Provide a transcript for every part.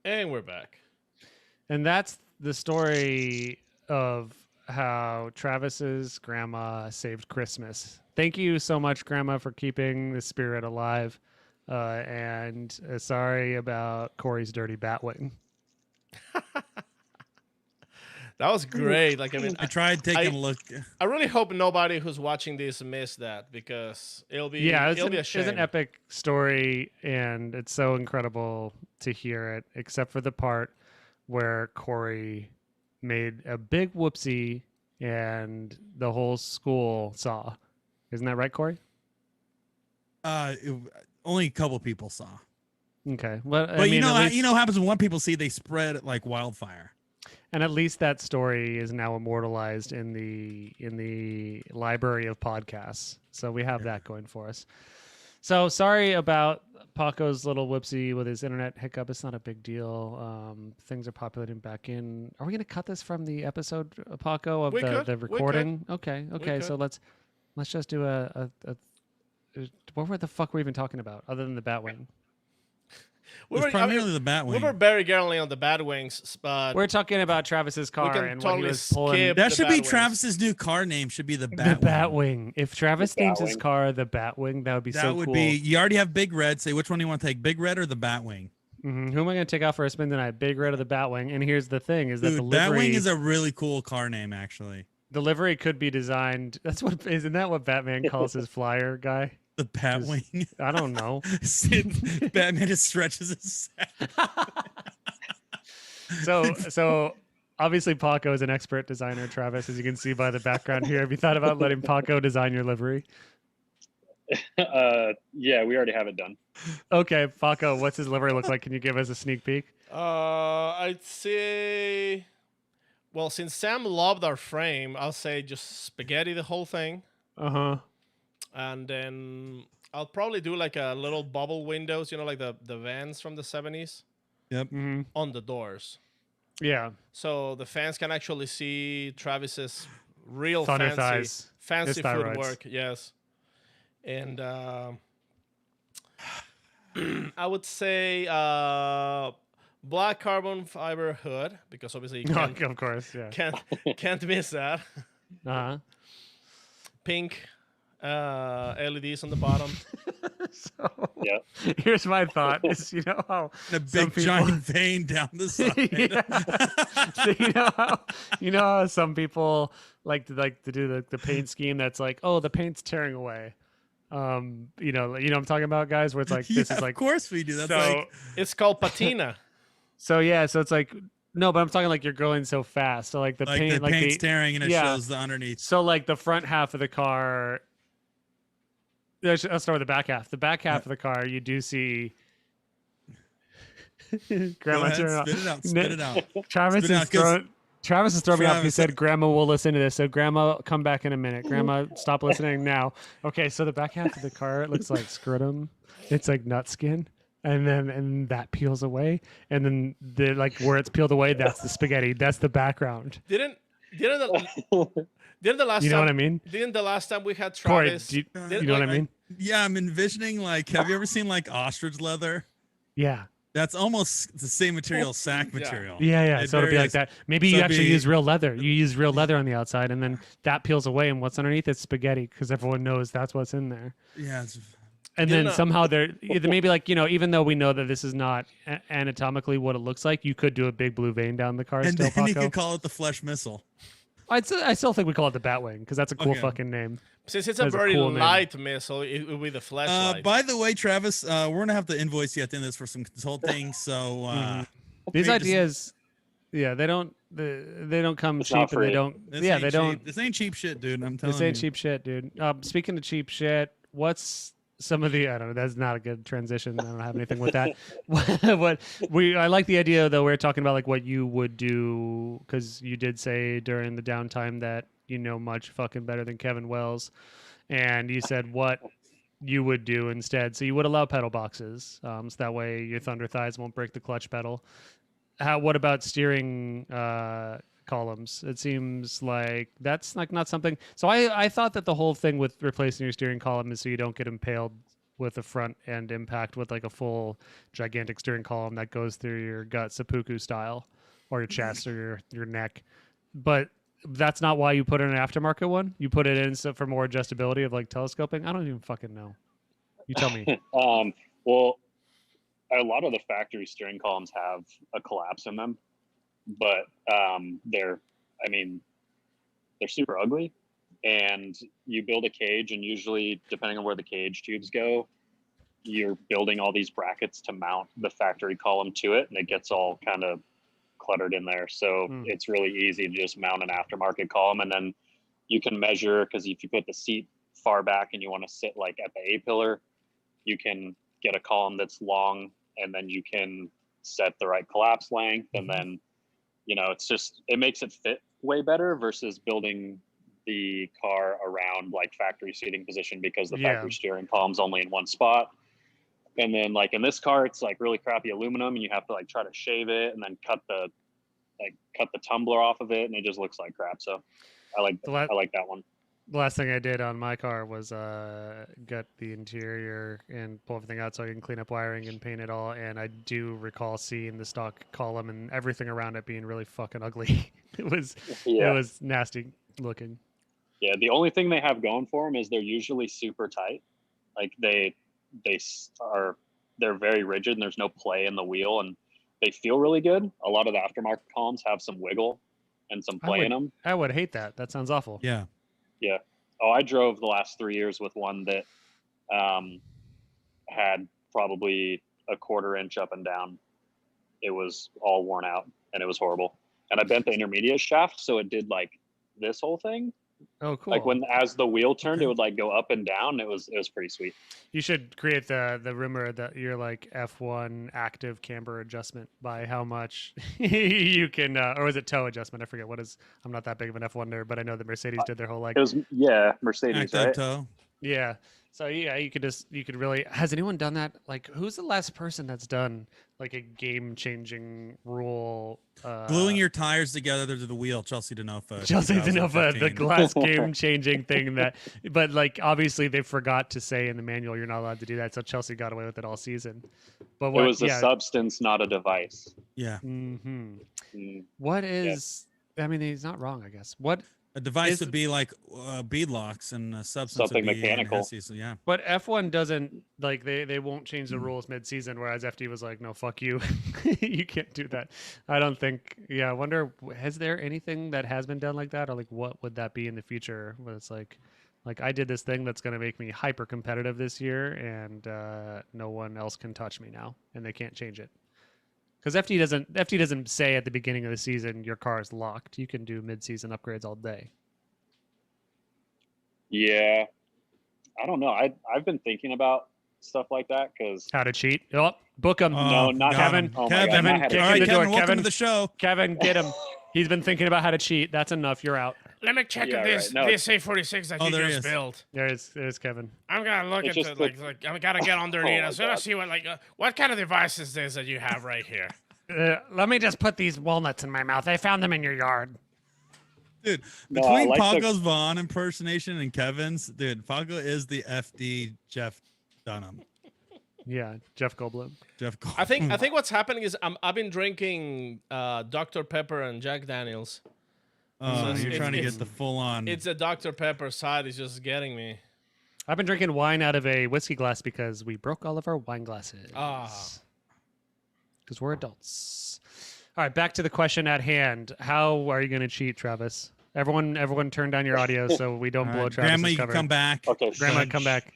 And we're back. And that's the story of how Travis's grandma saved Christmas. Thank you so much, Grandma, for keeping the spirit alive. And sorry about Corey's dirty batwing. That was great. Like, I mean, I tried taking a look. I really hope nobody who's watching this missed that because it'll be Yeah, it'll be a shame. it's an epic story, and it's so incredible to hear it, except for the part where Corey made a big whoopsie and the whole school saw. Isn't that right, Corey? Only a couple people saw. Okay. Well, But you know what happens when one people see, they spread it like wildfire. And at least that story is now immortalized in the library of podcasts. So we have that going for us. So sorry about Paco's little whoopsie with his internet hiccup. It's not a big deal. Things are populating back in. Are we going to cut this from the episode, Paco, of the recording? Okay. So let's just do a what the fuck were we even talking about other than the Batwing? Primarily the Batwing. We were very girly on the Batwings, but we're talking about Travis's car and totally what he was pulling. That should be Travis's new car name. Should be the Batwing. The Batwing. If Travis names his car the Batwing, that would be so cool. That would be. You already have Big Red. Say which one do you want to take, Big Red or the Batwing? Mm-hmm. Who am I going to take out for a spin tonight? Big Red or the Batwing? And here's the thing: is that the livery Batwing is a really cool car name, actually. The livery could be designed. Isn't that what Batman calls his flyer guy? The Batwing. I don't know. Batman just stretches his sack. So obviously Paco is an expert designer, Travis, as you can see by the background here. Have you thought about letting Paco design your livery? Yeah, we already have it done. Okay, Paco, what's his livery look like? Can you give us a sneak peek? I'd say, well, since Sam loved our frame, I'll say just spaghetti the whole thing. Uh-huh. And then I'll probably do like a little bubble windows, like the vans from the 70s. Yep. Mm-hmm. On the doors. Yeah. So the fans can actually see Travis's real Thunder fancy footwork. Yes. And I would say black carbon fiber hood, because obviously you can't, of course, yeah. Can't miss that. Uh-huh. Pink LEDs on the bottom. So yeah. Here's my thought: is how a big giant vein down the side. So you know how some people like to do the paint scheme that's like, oh, the paint's tearing away. You know what I'm talking about, guys, where it's like this is like, of course we do. That's so like it's called patina. So it's like. No, but I'm talking like you're going so fast. So like the paint, the paint's tearing and it shows the underneath. So like the front half of the car. Let's start with the back half. The back half of the car, you do see. Grandma, spit it out. Travis is throwing me off. He said, "Grandma will listen to this." So Grandma, come back in a minute. Grandma, stop listening now. Okay, so the back half of the car, it looks like scrotum. It's like nut skin. And that peels away, and then the where it's peeled away, that's the spaghetti. That's the background. Didn't the last you know time, what I mean? Didn't the last time we had Corey, Travis? you know what I mean? Yeah, I'm envisioning have you ever seen ostrich leather? Yeah. That's almost the same material, sack material. Yeah. So it'll be like that. Maybe you actually use real leather. You use real leather on the outside, and then that peels away, and what's underneath is spaghetti, because everyone knows that's what's in there. Yeah. And then somehow maybe even though we know that this is not anatomically what it looks like, you could do a big blue vein down the car. And still, then you Paco. could call it the flesh missile. I still think we call it the Batwing, because that's a cool fucking name. Since it's a very light missile, it will be the flashlight. By the way, Travis, we're gonna have to invoice you at the end of this for some consulting. So these ideas, they don't come cheap, and they don't. They don't. This ain't cheap shit, dude. I'm telling you. This ain't cheap shit, dude. Speaking of cheap shit, what's some of the, I don't know, that's not a good transition. I don't have anything with that. I like the idea, though. We're talking about what you would do, because you did say during the downtime that you know much fucking better than Kevin Wells, and you said what you would do instead. So you would allow pedal boxes, so that way your Thunder thighs won't break the clutch pedal. What about steering columns? It seems like that's not something. So I thought that the whole thing with replacing your steering column is so you don't get impaled with a front end impact with like a full gigantic steering column that goes through your gut seppuku style, or your chest or your neck. But that's not why you put in an aftermarket one. You put it in for more adjustability of like telescoping. I don't even fucking know. You tell me. Well, a lot of the factory steering columns have a collapse in them, but they're super ugly. And you build a cage, and usually, depending on where the cage tubes go, you're building all these brackets to mount the factory column to it, and it gets all kind of cluttered in there. So it's really easy to just mount an aftermarket column, and then you can measure, because if you put the seat far back and you want to sit like at the A-pillar, you can get a column that's long, and then you can set the right collapse length, and then it makes it fit way better versus building the car around like factory seating position, because the factory steering column's only in one spot. And then like in this car, it's like really crappy aluminum, and you have to like try to shave it and then cut the tumbler off of it, and it just looks like crap. So I like that one. The last thing I did on my car was gut the interior and pull everything out so I can clean up wiring and paint it all. And I do recall seeing the stock column and everything around it being really fucking ugly. It was nasty looking. Yeah, the only thing they have going for them is they're usually super tight. Like they're very rigid, and there's no play in the wheel, and they feel really good. A lot of the aftermarket columns have some wiggle and some play in them. I would hate that. That sounds awful. Yeah. Yeah. Oh, I drove the last 3 years with one that had probably a 1/4 inch up and down. It was all worn out, and it was horrible. And I bent the intermediate shaft, so it did like this whole thing. Oh, cool. Like as the wheel turned, it would like go up and down. It was pretty sweet. You should create the rumor that you're like F1 active camber adjustment by how much you can, or is it toe adjustment? I forget what is. I'm not that big of an F1 nerd, but I know that Mercedes did their whole like. It was Mercedes, Active right? toe. Yeah. So yeah, you could really. Has anyone done that? Like, who's the last person that's done like a game-changing rule? Gluing your tires together to the wheel, Chelsea Denofa. Chelsea Denofa, the 2015. glass game-changing thing but like obviously they forgot to say in the manual you're not allowed to do that. So Chelsea got away with it all season. But it was a substance, not a device. Yeah. What is? I mean, he's not wrong, I guess. What? A device would be like bead locks, and a substance something would be mechanical. So yeah. But F1 doesn't like they won't change the rules mid-season, whereas FD was like, no, fuck you, you can't do that. I don't think. Yeah, I wonder, has there anything that has been done like that, or like what would that be in the future? Where it's like I did this thing that's going to make me hyper competitive this year, and no one else can touch me now, and they can't change it. Because FD doesn't say at the beginning of the season your car is locked. You can do mid-season upgrades all day. Yeah, I don't know. I've been thinking about stuff like that because how to cheat. Oh, book him. No, not Kevin. Oh Kevin, kick all right, in the door. Kevin, welcome Kevin, to the show. Kevin, get him. He's been thinking about how to cheat. That's enough. You're out. Let me check this A46 that you just built. There's Kevin. I'm gonna look into like I gotta get underneath. I'm gonna see what kind of device is this that you have right here. Let me just put these walnuts in my mouth. I found them in your yard. Dude, between Paco's Vaughn impersonation and Kevin's, dude, Paco is the FD Jeff Dunham. Yeah, Jeff Goldblum. I think what's happening is I've been drinking Dr. Pepper and Jack Daniels. Oh, you're trying to get the full on. It's a Dr. Pepper side. It's just getting me. I've been drinking wine out of a whiskey glass because we broke all of our wine glasses. Because we're adults. All right, back to the question at hand. How are you going to cheat, Travis? Everyone turn down your audio so we don't blow Travis' Grandma, you cover. can come back. Okay, Grandma, come back.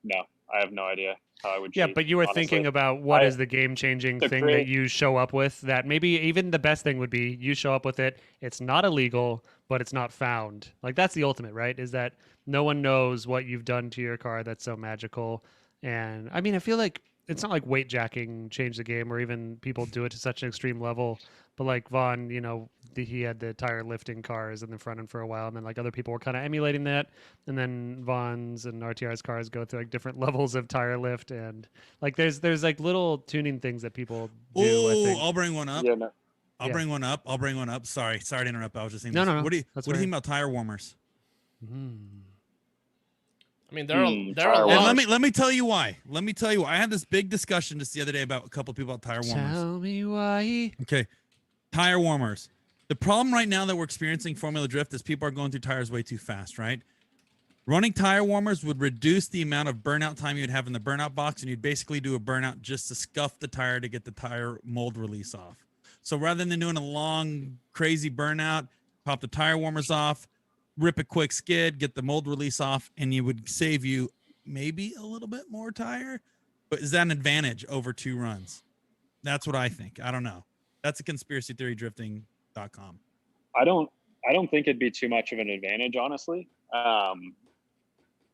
No, I have no idea how I would cheat. Yeah, but you were honestly. thinking about what is the game-changing thing that you show up with that maybe even the best thing would be you show up with it. It's not illegal, but it's not found. Like that's the ultimate, right? Is that no one knows what you've done to your car that's so magical. And I mean, I feel like it's not like weight jacking changed the game or even people do it to such an extreme level. But like Vaughn, he had the tire lifting cars in the front end for a while, and then like other people were kind of emulating that. And then Vaughn's and RTR's cars go through like different levels of tire lift, and like there's like little tuning things that people do. Oh, I'll bring one up. Yeah, no. I'll bring one up. Sorry to interrupt. I was just thinking. No. What do you think about tire warmers? I mean, there are a tire lot. And let me tell you why. Let me tell you why. I had this big discussion just the other day about a couple of people about tire warmers. Tell me why. Okay, tire warmers. The problem right now that we're experiencing Formula Drift is people are going through tires way too fast, right? Running tire warmers would reduce the amount of burnout time you'd have in the burnout box, and you'd basically do a burnout just to scuff the tire to get the tire mold release off. So rather than doing a long, crazy burnout, pop the tire warmers off, rip a quick skid, get the mold release off, and you would save you maybe a little bit more tire. But is that an advantage over 2 runs? That's what I think. I don't know. That's a conspiracy theory drifting.com. I don't think it'd be too much of an advantage, honestly.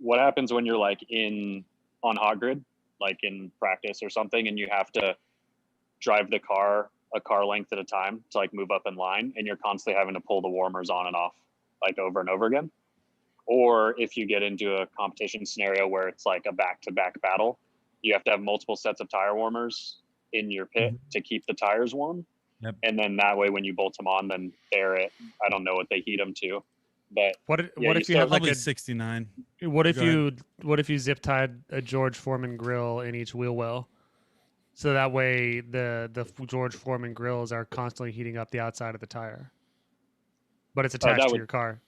What happens when you're like on hot grid, like in practice or something, and you have to drive the car a car length at a time to like move up in line, and you're constantly having to pull the warmers on and off like over and over again? Or if you get into a competition scenario where it's like a back-to-back battle, you have to have multiple sets of tire warmers in your pit to keep the tires warm. Yep. And then that way, when you bolt them on, then I don't know what they heat them to, but What if you still have like Probably a 69. what if Go you zip tied a George Foreman grill in each wheel well? So that way the George Foreman grills are constantly heating up the outside of the tire. But it's attached to your car.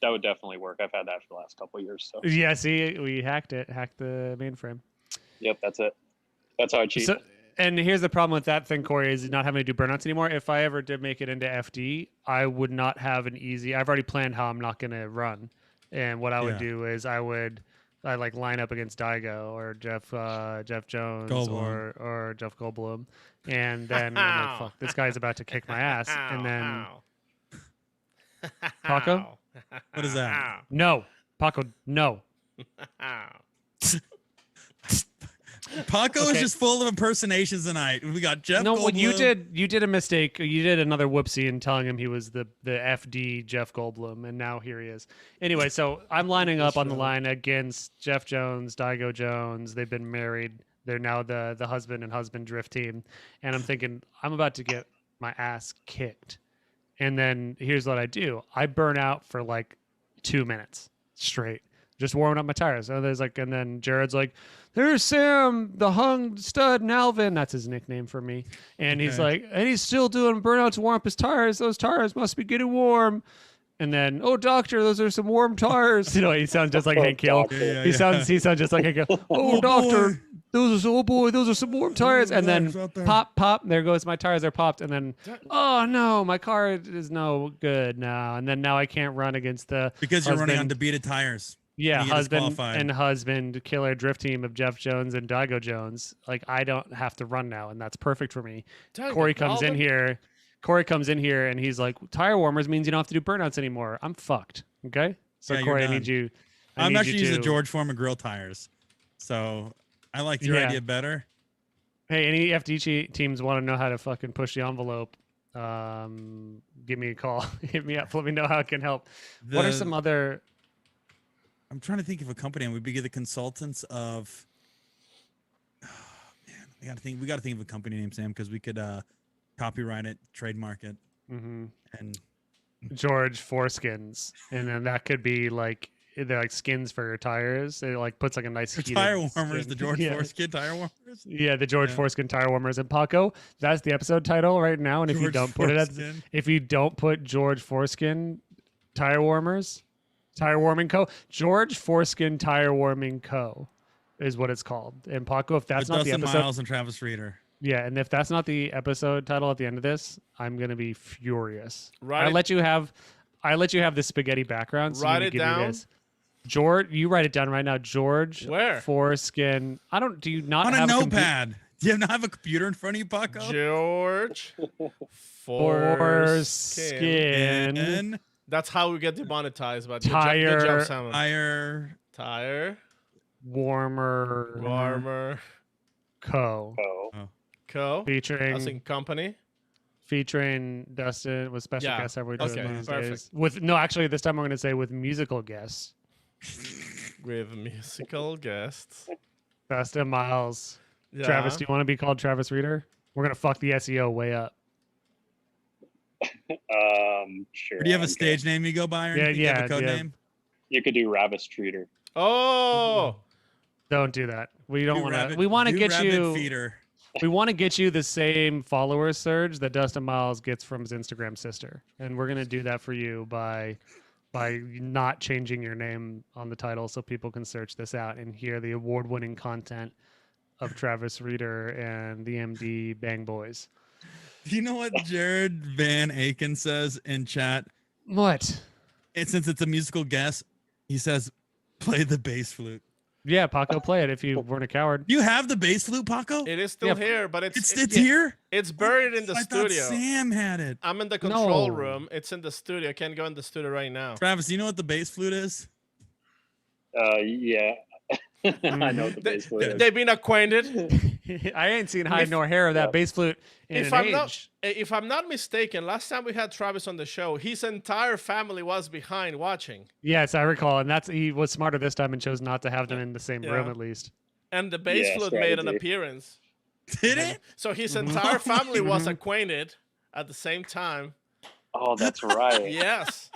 that would definitely work. I've had that for the last couple of years. So Yeah, see, we hacked the mainframe. yep, that's it. That's how I cheat. So, and here's the problem with that thing, Corey, is not having to do burnouts anymore. If I ever did make it into FD, I would not have an easy. I've already planned how I'm not going to run, and what I would do is I like line up against Daigo or Jeff Jones Goldblum. or Jeff Goldblum, and then I'm like, fuck, this guy's about to kick my ass, and then Paco, What is that? no, Paco, no. Paco is Okay. just full of impersonations tonight. We got Jeff No, Goldblum. well, you did a mistake. You did another whoopsie in telling him he was the FD Jeff Goldblum, and now here he is. Anyway, so I'm lining up on the line against Jeff Jones, Daigo Jones. They've been married. They're now the husband and husband drift team, and I'm thinking I'm about to get my ass kicked. And then here's what I do: I burn out for like 2 minutes straight, just warming up my tires. So there's like, and then Jared's like, "There's Sam, the hung stud, Nalvin." That's his nickname for me. And he's like, and he's still doing burnout to warm up his tires. Those tires must be getting warm. And then, oh, doctor, those are some warm tires. You know, he sounds just like Hank Hill. Yeah, He sounds just like Hank Hill. Oh, doctor, boy. those are some warm tires. And tires then out there. pop, there goes my tires. They're popped. And then, oh no, my car is no good now. And then now I can't run against the Because you're running on husband- debeated tires. yeah, and you get husband disqualified. and husband killer drift team of Jeff Jones and Daigo Jones. Like, I don't have to run now, and that's perfect for me. Corey comes in here. And he's like, "Tire warmers means you don't have to do burnouts anymore." I'm fucked. Okay, so Yeah, you're Corey, I done. need you. I'm actually using the to- George Foreman grill tires. So I like your Yeah. idea better. Hey, any FD teams want to know how to fucking push the envelope? Give me a call. Hit me up. Let me know how it can help. What are some other? I'm trying to think of a company, and we'd be the consultants of. Oh, man, we got to think of a company name, Sam, because we could copyright it, trademark it, Mhm. and George Foreskins, and then that could be like they're like skins for your tires. It like puts like a nice heated tire warmers, skin. the George yeah. Foreskin tire warmers. Yeah, the George Yeah. Foreskin tire warmers. And Paco, that's the episode title right now. And if you George don't Foreskin. if you don't put George Foreskin tire warmers, tire warming co, George Foreskin tire warming co is what it's called. And Paco, if that's With not Dustin the episode, Miles and Travis Reeder. yeah, and if that's not the episode title at the end of this, I'm gonna be furious. Write I it- let you have the spaghetti background. So I'm Write gonna it give you down. this. George, you write it down right now. George Where? Foreskin. Do you not On a have notepad. Do you not have a computer in front of you, Paco? George Foreskin And That's how we get demonetized. But Tire- good job, Simon. tire. warmer co Oh, Co. featuring That's in company. Dustin with special Yeah, guests every day okay, these perfect. days. With no, actually, this time I'm going to say with musical guests. With musical guests. Dustin Miles. Yeah. Travis, do you want to be called Travis Reeder? We're going to fuck the SEO way up. sure. Or do you have a okay. stage name you go by? Or Yeah, anything? Do you have yeah, a code yeah. name? You could do Ravis Treater. Oh, Don't do that. We don't Do want to. rabbit- We want to do get rabbit you. feeder. We want to get you the same follower surge that Dustin Miles gets from his Instagram sister, and we're gonna do that for you by not changing your name on the title so people can search this out and hear the award-winning content of Travis Reeder and the MD Bang Boys. Do you know what Jared Van Aken says in chat? What? And since it's a musical guess, he says, "Play the bass flute." Yeah, Paco, play it if you weren't a coward. You have the bass flute, Paco? it is still Yeah, here, but It's it's here. it's buried in the I thought studio. Sam had it. I'm in the control No. room. It's in the studio. I can't go in the studio right now. Travis, you know what the bass flute is? Yeah. I know what the bass flute is. They've been acquainted. I ain't seen hide If- nor hair of that yeah. bass flute in If an I'm age. not, if I'm not mistaken, last time we had Travis on the show, his entire family was behind watching, Yes, I recall, and he was smarter this time and chose not to have them in the same room Yeah. at least. and the bass Yeah, flute made an strategy. appearance. Did it? So his entire family was Mhm. acquainted at the same time. Oh, that's right. Yes,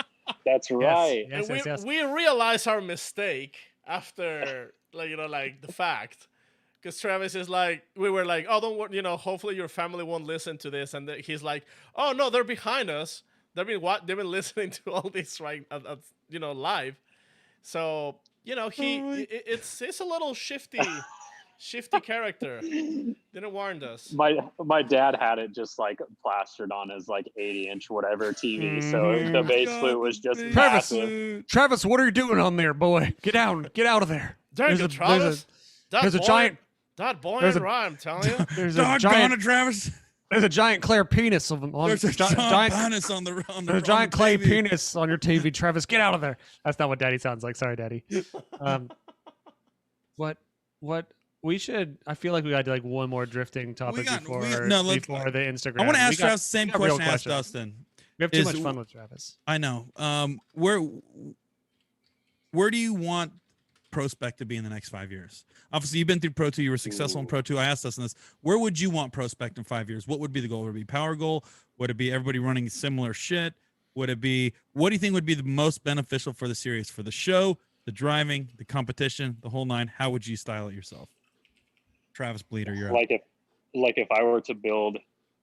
That's right. Yes, and yes, yes. we realized our mistake after, like the fact, because Travis is like, we were like, oh, don't worry, hopefully your family won't listen to this, and he's like, oh no, they're behind us. They've been listening to all this live. So it's a little shifty character. Didn't warn us. My dad had it just like plastered on his like 80-inch whatever TV, so the bass flute was just Travis. massive. Travis, what are you doing on there, boy? Get out of there. Dang it, Travis. there's a giant- That boy there's ain't a- right, I'm telling you. There's a Doggone giant. it, Travis. There's a giant clear penis on There's a giant. giant penis on the There's a giant clay TV. penis on your TV, Travis. Get out of there. That's not what Daddy sounds like. Sorry, Daddy. What we should? I feel like we got to do like one more drifting topic before the Instagram. I want to ask We got- Travis the same we got real question I asked questions. Dustin. We have too is- much fun with Travis. I know. Where do you want ProSpec to be in the next 5 years? Obviously, you've been through Pro 2. You were successful in Pro 2. I asked Dustin this. Where would you want ProSpec in 5 years? What would be the goal? Would it be power goal? Would it be everybody running similar shit? Would it be, what do you think would be the most beneficial for the series? For the show, the driving, the competition, the whole nine? How would you style it yourself? Travis Bleeder, you're up. Like if I were to build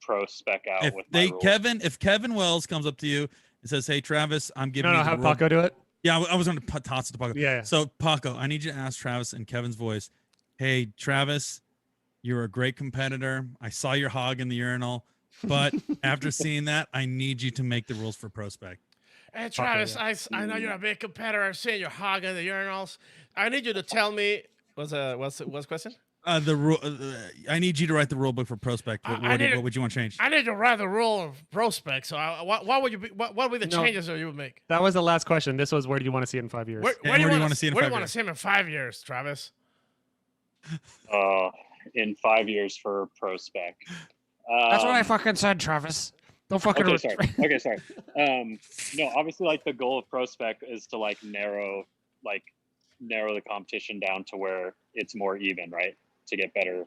ProSpec out If with my rules. if Kevin Wells comes up to you and says, "Hey Travis, I'm giving No, you the have rule." Paco do it. Yeah, I was going to toss it to Paco. Yeah. So Paco, I need you to ask Travis in Kevin's voice. Hey Travis, you're a great competitor. I saw your hog in the urinal, but after seeing that, I need you to make the rules for ProSpec. Hey Travis, I know you're a big competitor. I've seen you hogging the urinals. I need you to tell me what's the question? The rule. I need you to write the rule book for ProSpec. What would you want to change? I need to write the rule of ProSpec. So what would you be? What would be the No. changes that you would make? That was the last question. This was where do you want to see it in 5 years? Where where do you wanna see it in Where do 5 you want to years? see him in 5 years, Travis? In 5 years for ProSpec. That's what I fucking said, Travis. Don't fucking. Okay, sorry. No, obviously, like the goal of ProSpec is to like narrow the competition down to where it's more even, right? To get better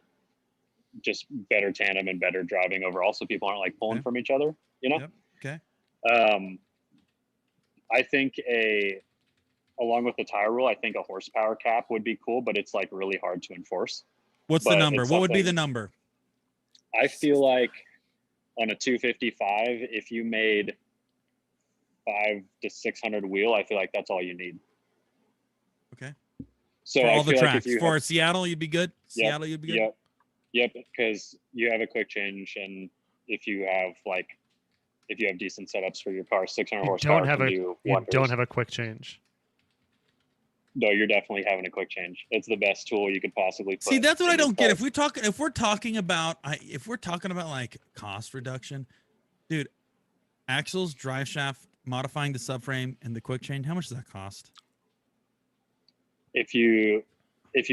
tandem and better driving overall, so people aren't like pulling Okay. from each other. Yep. Okay. I think along with the tire rule, I think a horsepower cap would be cool, but it's like really hard to enforce. What's the But number? it's What would be something- the number? I feel like on a 255, if you made 500 to 600 wheel, I feel like that's all you need. Okay. So For I all the feel like tracks. if you For have, Seattle, you'd be good. Yep, Seattle, you'd be good. Yep, because you have a quick change, and if you have decent setups for your car, 600 You horsepower don't have can a. do You wonders. don't have a quick change. No, you're definitely having a quick change. It's the best tool you could possibly put. See, that's what in I your don't get. car. If we're talking about like cost reduction, dude, axles, drive shaft, modifying the subframe, and the quick change, how much does that cost? If you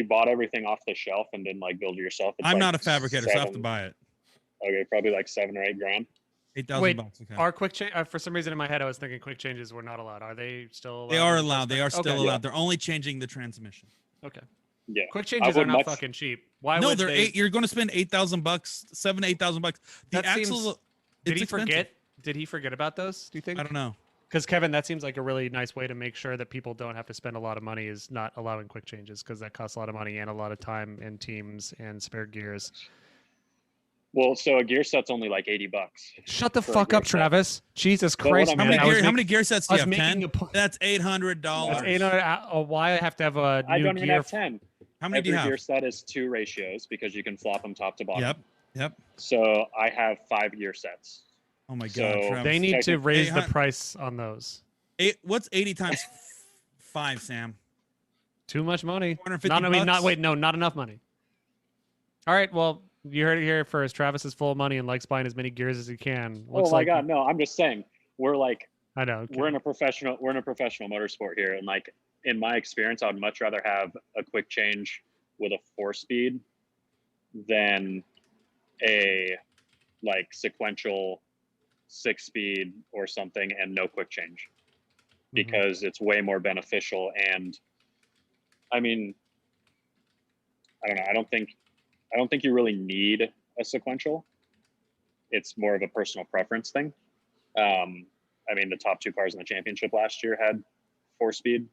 bought everything off the shelf and didn't like build it yourself, it's I'm like not a fabricator, so I have to seven- buy it. Okay, probably like $7 or $8 grand. Wait, $8,000. Okay. Are quick change? For some reason in my head, I was thinking quick changes were not allowed. Are they still? They are in allowed. They are ProSpec? still Okay. allowed. They're only changing the transmission. Okay. Yeah. Quick I changes are would not much- fucking cheap. Why No, would they're they? You're going to spend $8,000, $7,000 to $8,000. The That seems- axles. Did it's he expensive. forget? Did he forget about those? Do you think? I don't know. Because Kevin, that seems like a really nice way to make sure that people don't have to spend a lot of money is not allowing quick changes, because that costs a lot of money and a lot of time and teams and spare gears. Well, so a gear set's only like $80. Shut the For a fuck gear up, set. Travis. Jesus But what Christ, I'm How man. many, I was gear, how making- many gear sets do I you was have? making 10? a point. That's $800. That's 800. Why I have to have a I new don't even gear? have 10. How many do you Every have? gear set is 2 ratios because you can flop them top to bottom. Yep. Yep. So I have 5 gear sets. Oh my God. So Travis. They need to Technically, raise the 800 price on those. What's 80 times 5, Sam? Too much money. 450 Not, I mean, not bucks? wait, no, not enough money. All right, well, you heard it here first. Travis is full of money and likes buying as many gears as he can. Oh my God, no! I'm just saying we're like I know. we're in a professional motorsport here, and like in my experience, I would much rather have a quick change with a 4-speed than a like sequential 6-speed or something and no quick change, because it's way more beneficial. And I mean, I don't know. I don't think you really need a sequential. It's more of a personal preference thing. I mean, the top 2 cars in the championship last year had 4-speed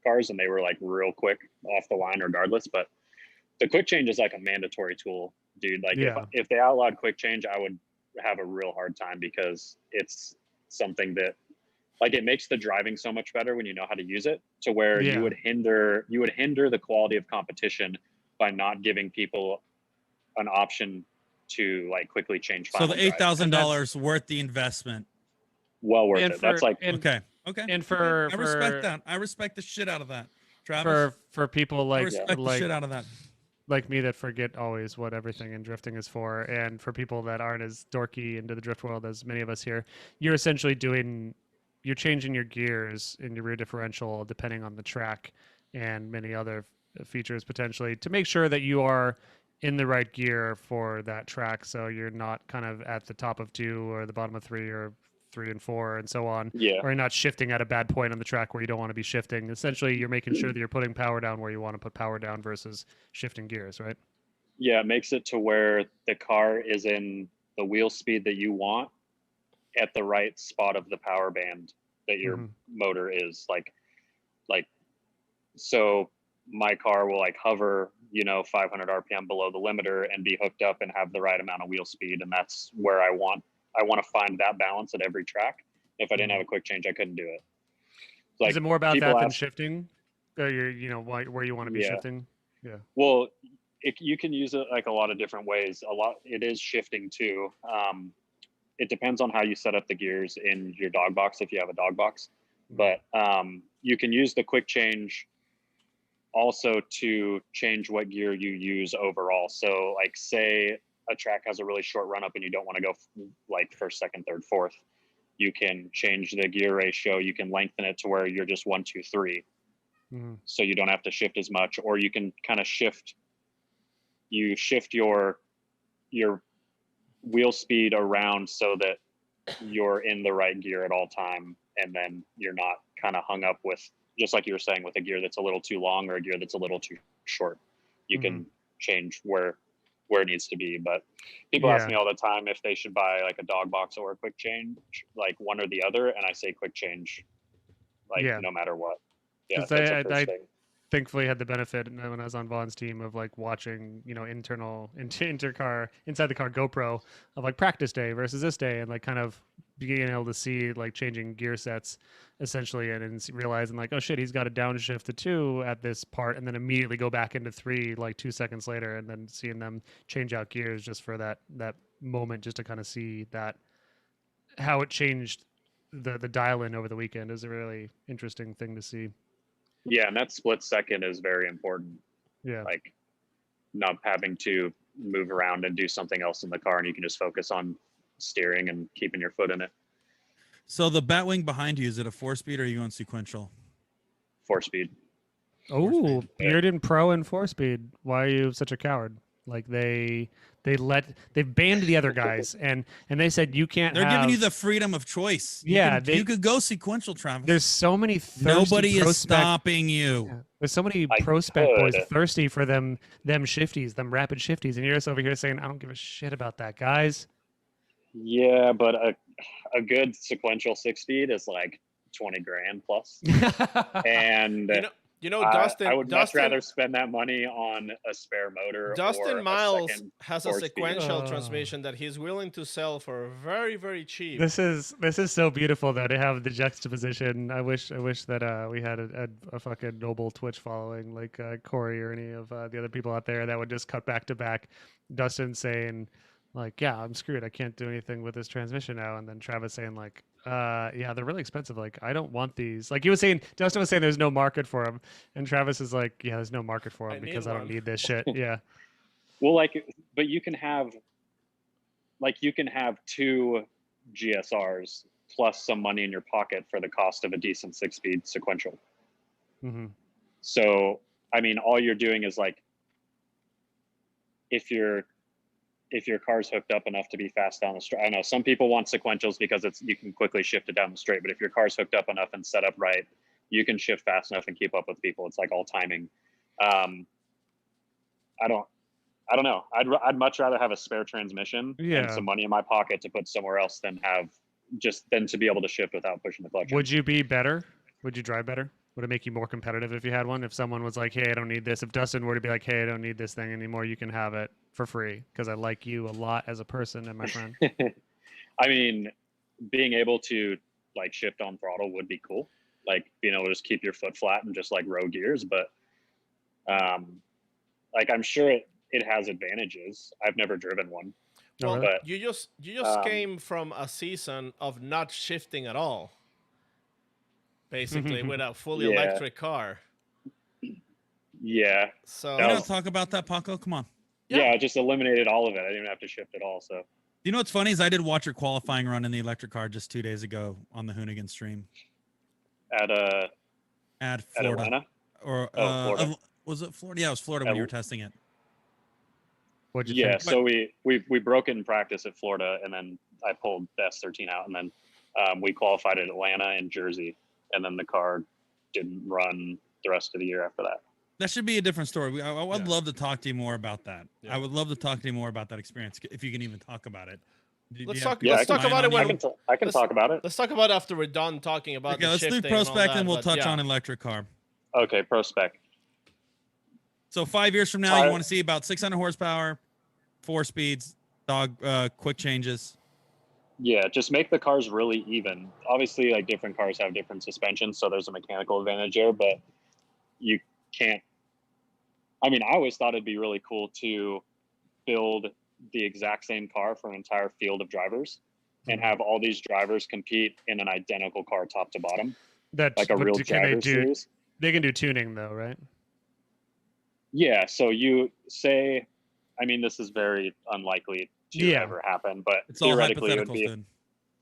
cars, and they were like real quick off the line regardless. But the quick change is like a mandatory tool, dude. Like if they outlawed quick change, I would have a real hard time, because it's something that like it makes the driving so much better when you know how to use it, to where you would hinder the quality of competition by not giving people an option to like quickly change. So the drive. $8,000 worth the investment. Well worth it. That's like Okay. And for I respect that. I respect the shit out of that, Travis. for people I like respect the shit out of that. like me that forget always what everything in drifting is for, and for people that aren't as dorky into the drift world as many of us here, you're essentially you're changing your gears in your rear differential depending on the track and many other features potentially to make sure that you are in the right gear for that track, so you're not kind of at the top of 2 or the bottom of 3 or 3 and 4 and so on. Yeah. Or you're not shifting at a bad point on the track where you don't want to be shifting. Essentially, you're making sure that you're putting power down where you want to put power down versus shifting gears, right? Yeah, it makes it to where the car is in the wheel speed that you want at the right spot of the power band that your motor is. Like so my car will like hover, 500 RPM below the limiter and be hooked up and have the right amount of wheel speed. And that's where I want to find that balance at every track. If I didn't have a quick change, I couldn't do it. Like, is it more about that than shifting? Where you want to be shifting? Yeah. Well, you can use it like a lot of different ways. It is shifting too. It depends on how you set up the gears in your dog box, if you have a dog box. But you can use the quick change also to change what gear you use overall. So like say a track has a really short run up and you don't want to go like first, second, third, fourth, you can change the gear ratio. You can lengthen it to where you're just 1, 2, 3. So you don't have to shift as much, or you can kind of shift your wheel speed around so that you're in the right gear at all time. And then you're not kind of hung up with, just like you were saying, with a gear that's a little too long or a gear that's a little too short. You can change where it needs to be. But people ask me all the time if they should buy like a dog box or a quick change, like one or the other. And I say quick change, like no matter what. Yeah, that's the first thing. Thankfully had the benefit when I was on Vaughn's team of like watching, inside the car GoPro of like practice day versus this day, and like kind of being able to see like changing gear sets essentially, and realizing like, oh shit, he's got a downshift to 2 at this part, and then immediately go back into 3 like 2 seconds later, and then seeing them change out gears just for that moment, just to kind of see that how it changed the dial in over the weekend is a really interesting thing to see. Yeah, and that split second is very important. Yeah. Like not having to move around and do something else in the car, and you can just focus on steering and keeping your foot in it. So the Batwing behind you, is it a 4-speed or are you going sequential? 4-speed. Oh, Bearded Pro and 4-speed. Why are you such a coward? Like they've banned the other guys, and they said you can't. They're giving you the freedom of choice. You could go sequential, Travis. There's so many. Nobody is stopping you. Yeah. There's so many ProSpec boys thirsty for them shifties, them rapid shifties, and you're just over here saying, I don't give a shit about that, guys. Yeah, but a good sequential 6-speed is like 20 grand plus. And Dustin. I would much rather spend that money on a spare motor. Dustin or Miles a second has a Fourskeen. sequential transmission that he's willing to sell for very, very cheap. This is so beautiful though to have the juxtaposition. I wish that we had a fucking noble Twitch following like Corey or any of the other people out there that would just cut back to back Dustin saying like, yeah, I'm screwed. I can't do anything with this transmission now. And then Travis saying like, yeah, they're really expensive. Like, I don't want these. Like Dustin was saying there's no market for them. And Travis is like, yeah, there's no market for them because I don't need this shit. Yeah. Well, but you can have 2 GSRs plus some money in your pocket for the cost of a decent 6-speed sequential. Mm-hmm. So, I mean, all you're doing is like, if your car's hooked up enough to be fast down the straight. I know some people want sequentials because you can quickly shift it down the straight, but if your car's hooked up enough and set up right, you can shift fast enough and keep up with people. It's like all timing. I don't know. I'd much rather have a spare transmission and some money in my pocket to put somewhere else than to be able to shift without pushing the clutch. Would you be better? Would you drive better? Would it make you more competitive if you had one? If someone was like, hey, I don't need this. If Dustin were to be like, hey, I don't need this thing anymore, you can have it for free because I like you a lot as a person and my friend. I mean, being able to like shift on throttle would be cool. Like being able to just keep your foot flat and just like row gears. But like I'm sure it has advantages. I've never driven one. Well, but you just came from a season of not shifting at all. Basically, with a fully electric car. Yeah. So you don't talk about that, Paco. Come on. Yeah, I just eliminated all of it. I didn't have to shift at all. So you know what's funny is I did watch your qualifying run in the electric car just 2 days ago on the Hoonigan stream. At Florida. Atlanta? Or Florida. Was it Florida? Yeah, it was Florida when you were testing it. What'd you think? So we broke it in practice at Florida, and then I pulled the S13 out, and then we qualified at Atlanta and Jersey, and then the car didn't run the rest of the year after that. That should be a different story. I would love to talk to you more about that. Yeah. I would love to talk to you more about that experience if you can even talk about it. Let's talk about it when I can talk about it. Let's talk about it after we're done talking about the let's do shifting and all ProSpec that, and we'll but touch on electric car. Okay, ProSpec. So 5 years from now, you want to see about 600 horsepower, 4 speeds, quick changes. Yeah, just make the cars really even. Obviously, like different cars have different suspensions, so there's a mechanical advantage there, but you can't. I mean, I always thought it'd be really cool to build the exact same car for an entire field of drivers and have all these drivers compete in an identical car top to bottom. Like a real driver series. They can do tuning though, right? Yeah, so you say, I mean, this is very unlikely to ever happen, but it's all theoretically it would be, dude.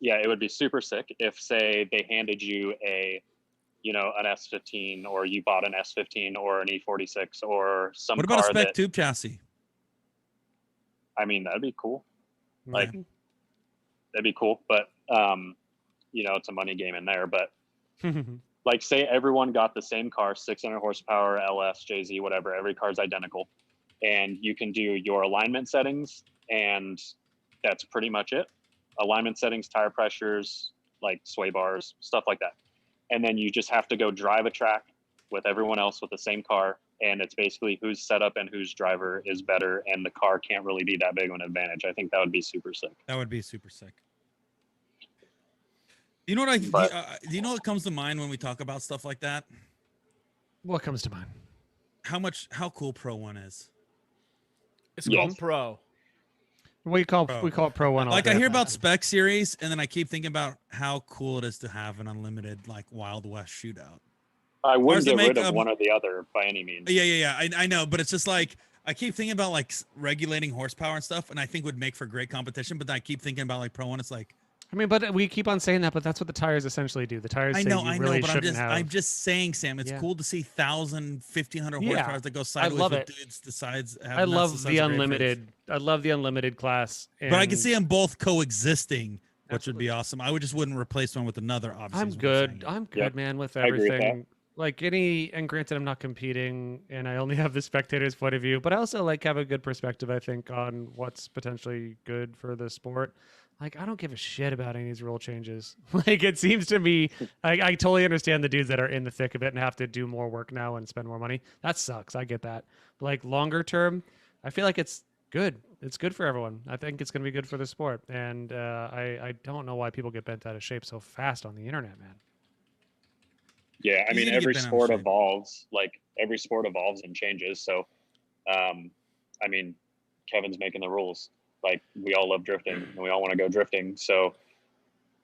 Yeah, it would be super sick if, say, they handed you an S15, or you bought an S15 or an E46 or some. What about car a spec tube chassis? I mean, that'd be cool. Yeah. Like, that'd be cool, but it's a money game in there. But like, say everyone got the same car, 600 horsepower, LS, JZ, whatever. Every car's identical, and you can do your alignment settings, and that's pretty much it. Alignment settings, tire pressures, like sway bars, stuff like that. And then you just have to go drive a track with everyone else with the same car, and it's basically whose setup and whose driver is better, and the car can't really be that big of an advantage. I think that would be super sick. That would be super sick. You know what do you know what comes to mind when we talk about stuff like that? What comes to mind? How cool Pro 1 is. It's called Pro. We call it Pro 1. Like I hear about Spec Series, and then I keep thinking about how cool it is to have an unlimited like Wild West shootout. I wouldn't get rid of one or the other by any means. Yeah. I know, but it's just like I keep thinking about like regulating horsepower and stuff, and I think would make for great competition. But then I keep thinking about like Pro 1. It's like, I mean, but we keep on saying that, but that's what the tires essentially do. The tires say you really shouldn't have. I'm just saying, Sam, it's cool to see 1,000, 1,500 horsepower that go sideways with dudes decides. I love the unlimited. I love the unlimited class. But I can see them both coexisting, which would be awesome. I just wouldn't replace one with another. Obviously, I'm good. I'm good, man, with everything. like and granted I'm not competing and I only have the spectator's point of view, but I also like have a good perspective, I think, on what's potentially good for the sport. Like, I don't give a shit about any of these rule changes. Like, it seems to me, I totally understand the dudes that are in the thick of it and have to do more work now and spend more money. That sucks. I get that. But like longer term, I feel like it's good. It's good for everyone. I think it's going to be good for the sport. And I don't know why people get bent out of shape so fast on the internet, man. Yeah, I Easy mean, to get every bent out of sport shape. evolves. Like every sport evolves and changes. So, I mean, Kevin's making the rules. Like we all love drifting and we all want to go drifting. So,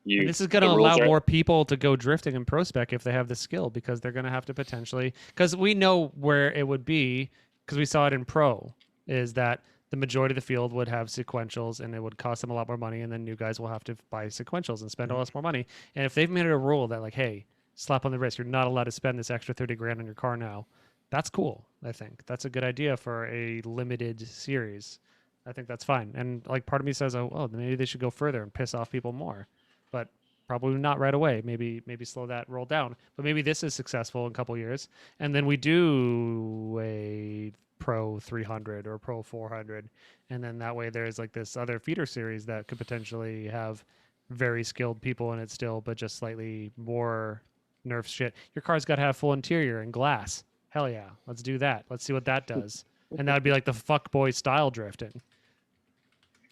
And this is going to the rules allow are more people to go drifting in ProSpec if they have the skill, because they're going to have to potentially, because we know where it would be, because we saw it in Pro, is that the majority of the field would have sequentials and it would cost them a lot more money, and then new guys will have to buy sequentials and spend a lot more money. And if they've made it a rule that, like, hey, slap on the wrist, you're not allowed to spend this extra 30 grand on your car now, that's cool. I think that's a good idea for a limited series. I think that's fine. And like part of me says, oh, maybe they should go further and piss off people more, but probably not right away. Maybe slow that roll down. But maybe this is successful in a couple years, and then we do a Pro 300 or Pro 400, and then that way there's like this other feeder series that could potentially have very skilled people in it still, but just slightly more nerf shit. Your car's got to have full interior and glass. Hell yeah, let's do that. Let's see what that does. And that would be like the fuckboy style drifting.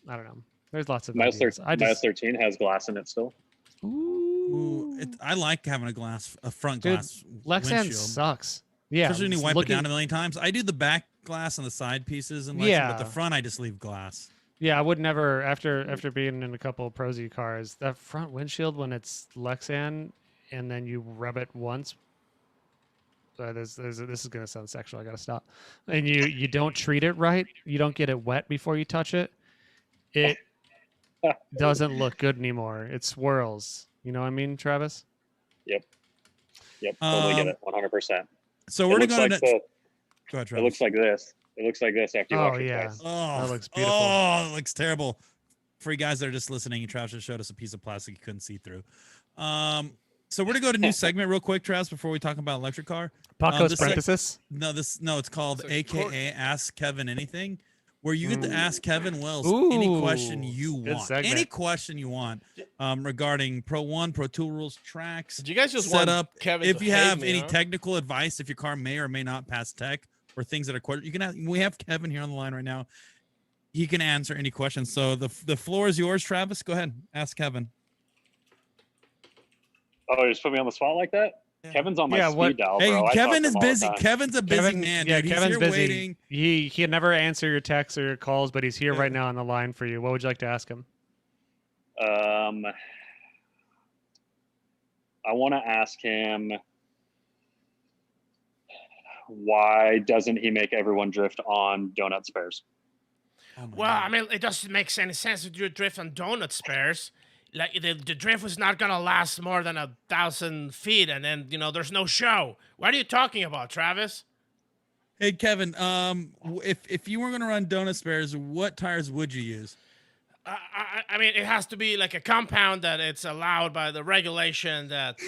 I don't know. There's lots of Miles, ideas. Miles 13 has glass in it still. Ooh, I like having a front Dude, glass Lexan windshield. Sucks. Yeah, Especially when you wipe looking- it down a million times. I do the back glass and the side pieces and Lexan, but the Yeah. front I just leave glass. Yeah, I would never after being in a couple of Pro Z cars, that front windshield when it's Lexan and then you rub it once. This is gonna sound sexual. I gotta stop. And you don't treat it right. You don't get it wet before you touch it. It doesn't look good anymore. It swirls. You know what I mean, Travis? Yep, totally get Um, it, 100%. So It we're looks going like to the, go ahead, it Travis. looks like this. It looks like this after you Oh, wash your yeah. face. Oh, That looks beautiful. Oh, it looks terrible. For you guys that are just listening, Travis just showed us a piece of plastic you couldn't see through. So we're gonna go to a new segment real quick, Travis, before we talk about electric car. Pacos this- parenthesis. No, it's called So AKA Ask Kevin Anything, where you get to ask Kevin Wells Ooh, any question you good want. segment. Any question you want regarding Pro 1, Pro 2 rules, tracks, Do you guys just setup. want Kevin If to you hate have me, any huh? technical advice, if your car may or may not pass tech or things that are you can ask, we have Kevin here on the line right now. He can answer any questions. So the floor is yours, Travis. Go ahead, ask Kevin. Oh, you just put me on the spot like that? Yeah. Kevin's on my Yeah, speed what- dial, Hey, bro. I talk Kevin to is him all the busy. time. Kevin's a busy man, dude. He's Kevin's here busy. waiting. He can never answer your texts or your calls, but he's here Yeah. right now on the line for you. What would you like to ask him? I want to ask him, why doesn't he make everyone drift on donut spares? Oh my Well, God. I mean, it doesn't make any sense to do a drift on donut spares. Like the drift was not gonna last more than 1,000 feet, and then there's no show. What are you talking about, Travis? Hey, Kevin. If you were gonna run donut spares, what tires would you use? I mean, it has to be like a compound that it's allowed by the regulation that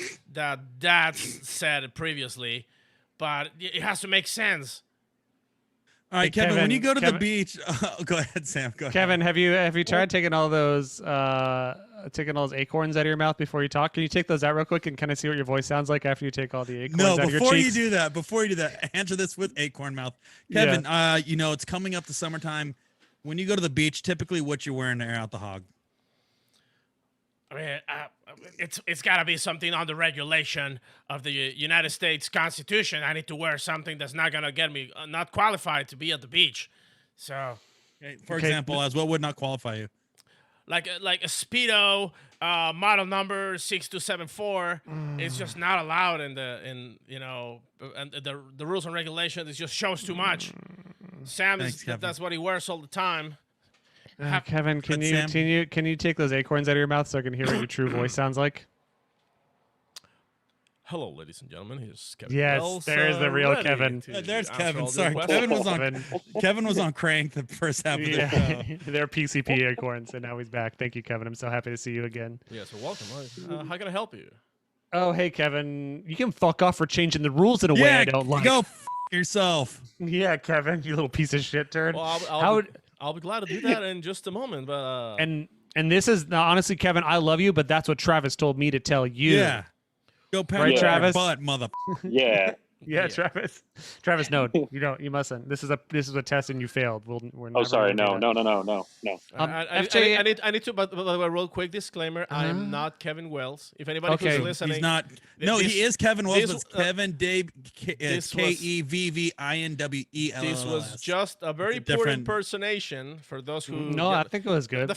said previously, but it has to make sense. All right, Hey, Kevin, when you go to the Kevin- beach, go ahead, Sam. Go ahead. Kevin, have you tried taking all those acorns out of your mouth before you talk? Can you take those out real quick and kind of see what your voice sounds like after you take all the acorns No, out of your before you cheeks? do that, answer this with acorn mouth. Yeah. Kevin, it's coming up the summertime. When you go to the beach, typically what you're wearing to air out the hog. I mean, it's got to be something on the regulation of the United States Constitution. I need to wear something that's not gonna get me not qualified to be at the beach. So, Okay, for Okay. example, as what would not qualify you? like a Speedo, model number 6274, is just not allowed and the rules and regulations. It just shows too much. Sam Thanks, Kevin. that's what he wears all the time. Kevin, But Sam- can you take those acorns out of your mouth so I can hear what your true voice sounds like? Hello, ladies and gentlemen. Here's Kevin. Yes, Wells, there's the real ready Kevin. to There's answer Kevin. all your Sorry, questions. Kevin was on. Kevin. Kevin was on crank the first half of the show. Yeah, they're PCP acorns, and now he's back. Thank you, Kevin. I'm so happy to see you again. Yeah, so welcome. How can I help you? Oh, hey, Kevin, you can fuck off for changing the rules in a way I don't like. Go yourself. Yeah, Kevin, you little piece of shit turd. Well, I'll be glad to do that in just a moment. But And this is now, honestly, Kevin, I love you, but that's what Travis told me to tell you. Yeah. Go pat Right, your Travis? butt, mother. Yeah. Yeah, Travis. Travis, no, you don't. You mustn't. This is a test, and you failed. We're Oh, never sorry. gonna No, do that. no. FJ I need to, by the way, real quick disclaimer: I am not Kevin Wells. If anybody Okay. who's listening, He's not. th- No, this- he is Kevin Wells. this, But it's Kevin Dave this was- Kevvinwellell. This was just a very It's a poor different- impersonation for those who. No, I think it was good.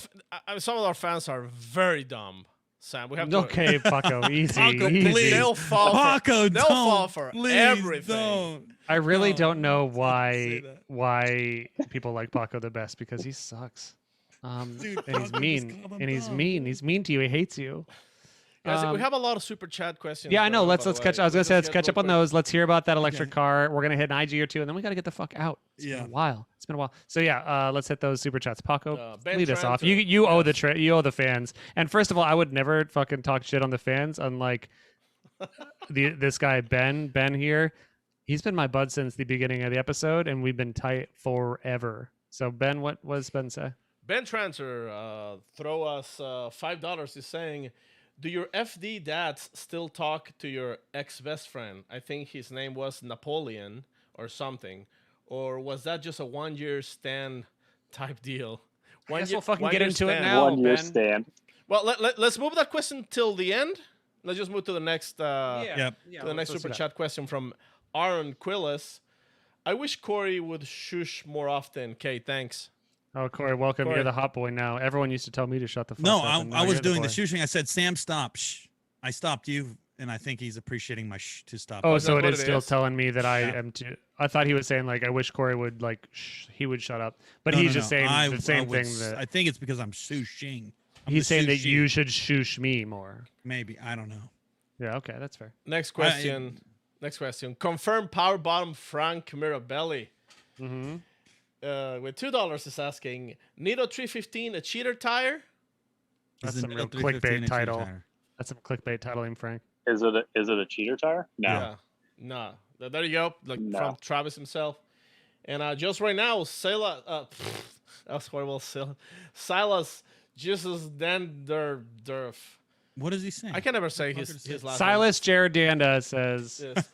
Some of our fans are very dumb. Sam, we have to. Okay, Paco, easy, Paco, easy. please. They'll fall. Paco, they'll fall for please everything. Don't. I really No. don't know Say why people like Paco the best, because he sucks. Dude, And he's Paco mean. just called him And he's dumb. mean. He's mean to you. He hates you. Guys, we have a lot of super chat questions. Yeah, I know. by Let's the catch. way. I was gonna say let's get catch real up on quick. those. Let's hear about that electric Okay. car. We're gonna hit an IG or two, and then we gotta get the fuck out. It's been Yeah. a while. It's been a while. So yeah, let's hit those super chats. Paco, Ben lead us off. Tranter. You owe the you owe the fans. And first of all, I would never fucking talk shit on the fans. Unlike this guy Ben here, he's been my bud since the beginning of the episode, and we've been tight forever. So Ben, what does Ben say? Ben Tranter, throw us $5. Is saying, do your FD dads still talk to your ex-best friend? I think his name was Napoleon or something. Or was that just a 1 year stand type deal? I guess we'll fucking 1 get year into it stand. now. 1 year Ben. stand. Well, let's move that question till the end. Let's just move to the next Yep. to the next super chat question from Aaron Quillis. I wish Corey would shush more often. Okay, thanks. Oh, Corey, welcome. Corey. You're the hot boy now. Everyone used to tell me to shut the fuck No, up. and now I was you're doing boy. the shooting. I said, Sam, stop. Shh. I stopped you, and I think he's appreciating my shh to stop. Oh, Is so that it what is it still is? telling me that I Yeah. am too. I thought he was saying like I wish Corey would like he would shut up, but No, he's no, just no. saying the same would thing that I think it's because I'm sushing. I'm he's the saying that sushi. you should shush me more. Maybe. I don't know. Yeah, okay, that's fair. Next question. Next question. Confirm power bottom Frank Mirabelli. Mm-hmm. With $2 is asking, Nito 315 a cheater tire? That's Is some it real a 315 clickbait inch title. tire? That's some clickbait titling, Frank. Is it a cheater tire? No. Yeah. No. There you go. Like No. from Travis himself. And just right now, that was horrible. Silas Jesus Danderdurf. What is he saying? I can never say What the fuck his is last Silas Jaredanda says, name. Yes.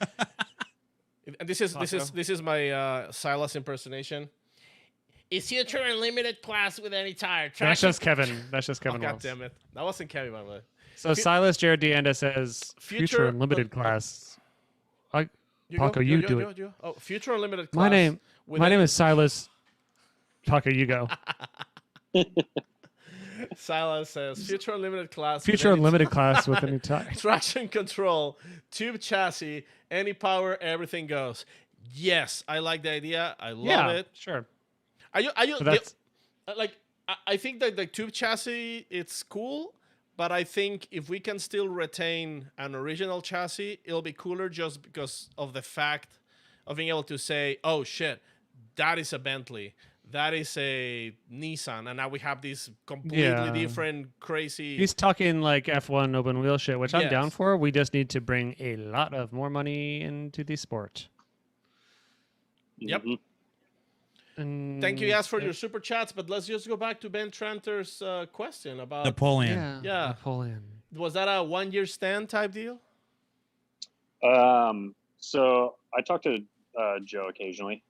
And this is my Silas impersonation. Is Future Unlimited class with any tire? "That's just Kevin. That's just Oh, Kevin God Wells." damn it. That wasn't Kevin, by the way. So Silas Jaredanda says, Future- "Future Unlimited class." Paco, you do it. You. Oh, Future Unlimited class. My name with is Silas. Paco, you go. Silas says Future Unlimited class. with Future any Unlimited class with any tire. traction control, tube chassis, any power, everything goes. Yes, I like the idea. I love Yeah, it. sure. I So that's I think that the tube chassis it's cool, but I think if we can still retain an original chassis, it'll be cooler just because of the fact of being able to say, "Oh shit, that is a Bentley, that is a Nissan," and now we have this completely Yeah. different, crazy. he's talking like F1 open wheel shit, which I'm down Yes. for. We just need to bring a lot of more money into the sport. Yep. Mhm. And Thank you guys for your super chats, but let's just go back to Ben Tranter's question about Napoleon. Yeah. Napoleon. was that a 1 year stand type deal? So I talk to Joe occasionally,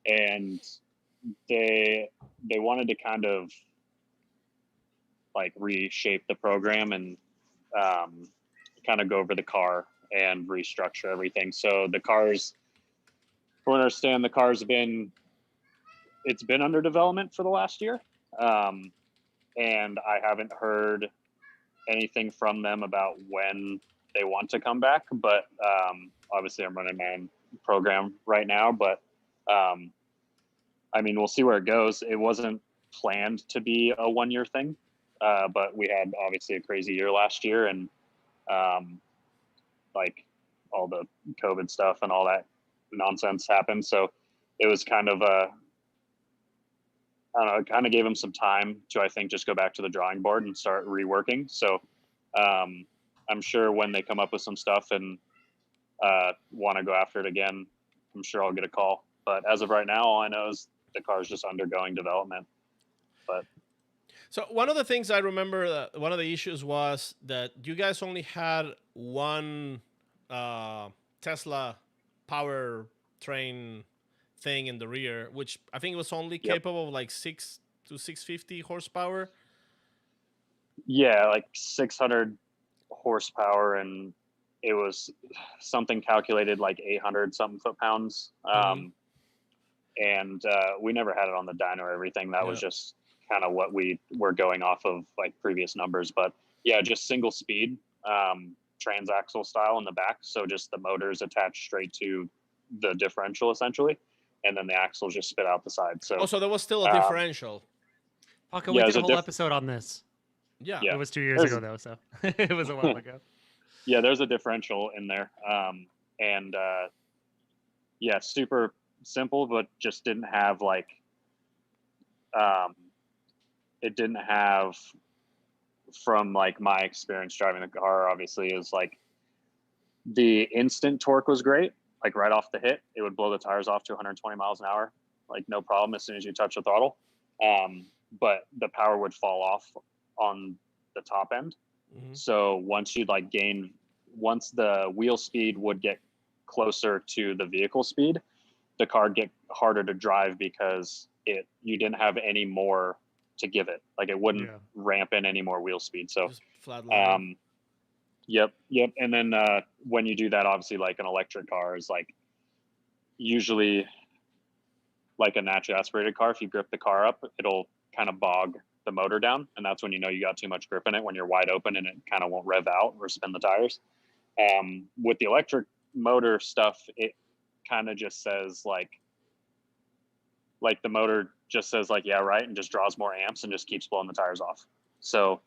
and they wanted to kind of like reshape the program and kind of go over the car and restructure everything. So the cars, from what I understand, the car's been under development for the last year, and I haven't heard anything from them about when they want to come back. But obviously, I'm running my own program right now. But I mean, we'll see where it goes. It wasn't planned to be a 1 year thing, but we had obviously a crazy year last year, and like all the COVID stuff and all that nonsense happened. So it was kind of I don't know, it kind of gave them some time to, I think, just go back to the drawing board and start reworking. So I'm sure when they come up with some stuff and want to go after it again, I'm sure I'll get a call. But as of right now, all I know is the car's just undergoing development. But So one of the things I remember, one of the issues was that you guys only had one Tesla power train thing in the rear, which I think was only Yep. capable of like 6 to 650 horsepower. yeah, like 600 horsepower, and it was something calculated like 800 something foot-pounds. And we never had it on the dyno or everything. That was just kind of what we were going off of, like previous numbers. But yeah, just single speed, transaxle style in the back. So just the motors attached straight to the differential essentially, and then the axles just spit out the side. So Oh, so there was still a differential. Fuck, Yeah, we it did was a a whole episode on this. Yeah. Yeah. It was 2 years There's- ago though, so it was a while ago. yeah, there's a differential in there. And yeah, super simple, but just didn't have like, it didn't have, from like my experience driving the car, obviously, is like the instant torque was great. Like right off the hit, it would blow the tires off to 120 miles an hour, like no problem as soon as you touch the throttle. But the power would fall off on the top end. So once you'd like gain, once the wheel speed would get closer to the vehicle speed, the car get harder to drive because you didn't have any more to give it. Like it wouldn't ramp in any more wheel speed. So Just flatline. Yep. And then when you do that, obviously, like an electric car is like usually like a naturally aspirated car. If you grip the car up, it'll kind of bog the motor down, and that's when you know you got too much grip in it, when you're wide open and it kind of won't rev out or spin the tires. With the electric motor stuff, it kind of just says like the motor just says like, yeah, right, and just draws more amps and just keeps blowing the tires off. So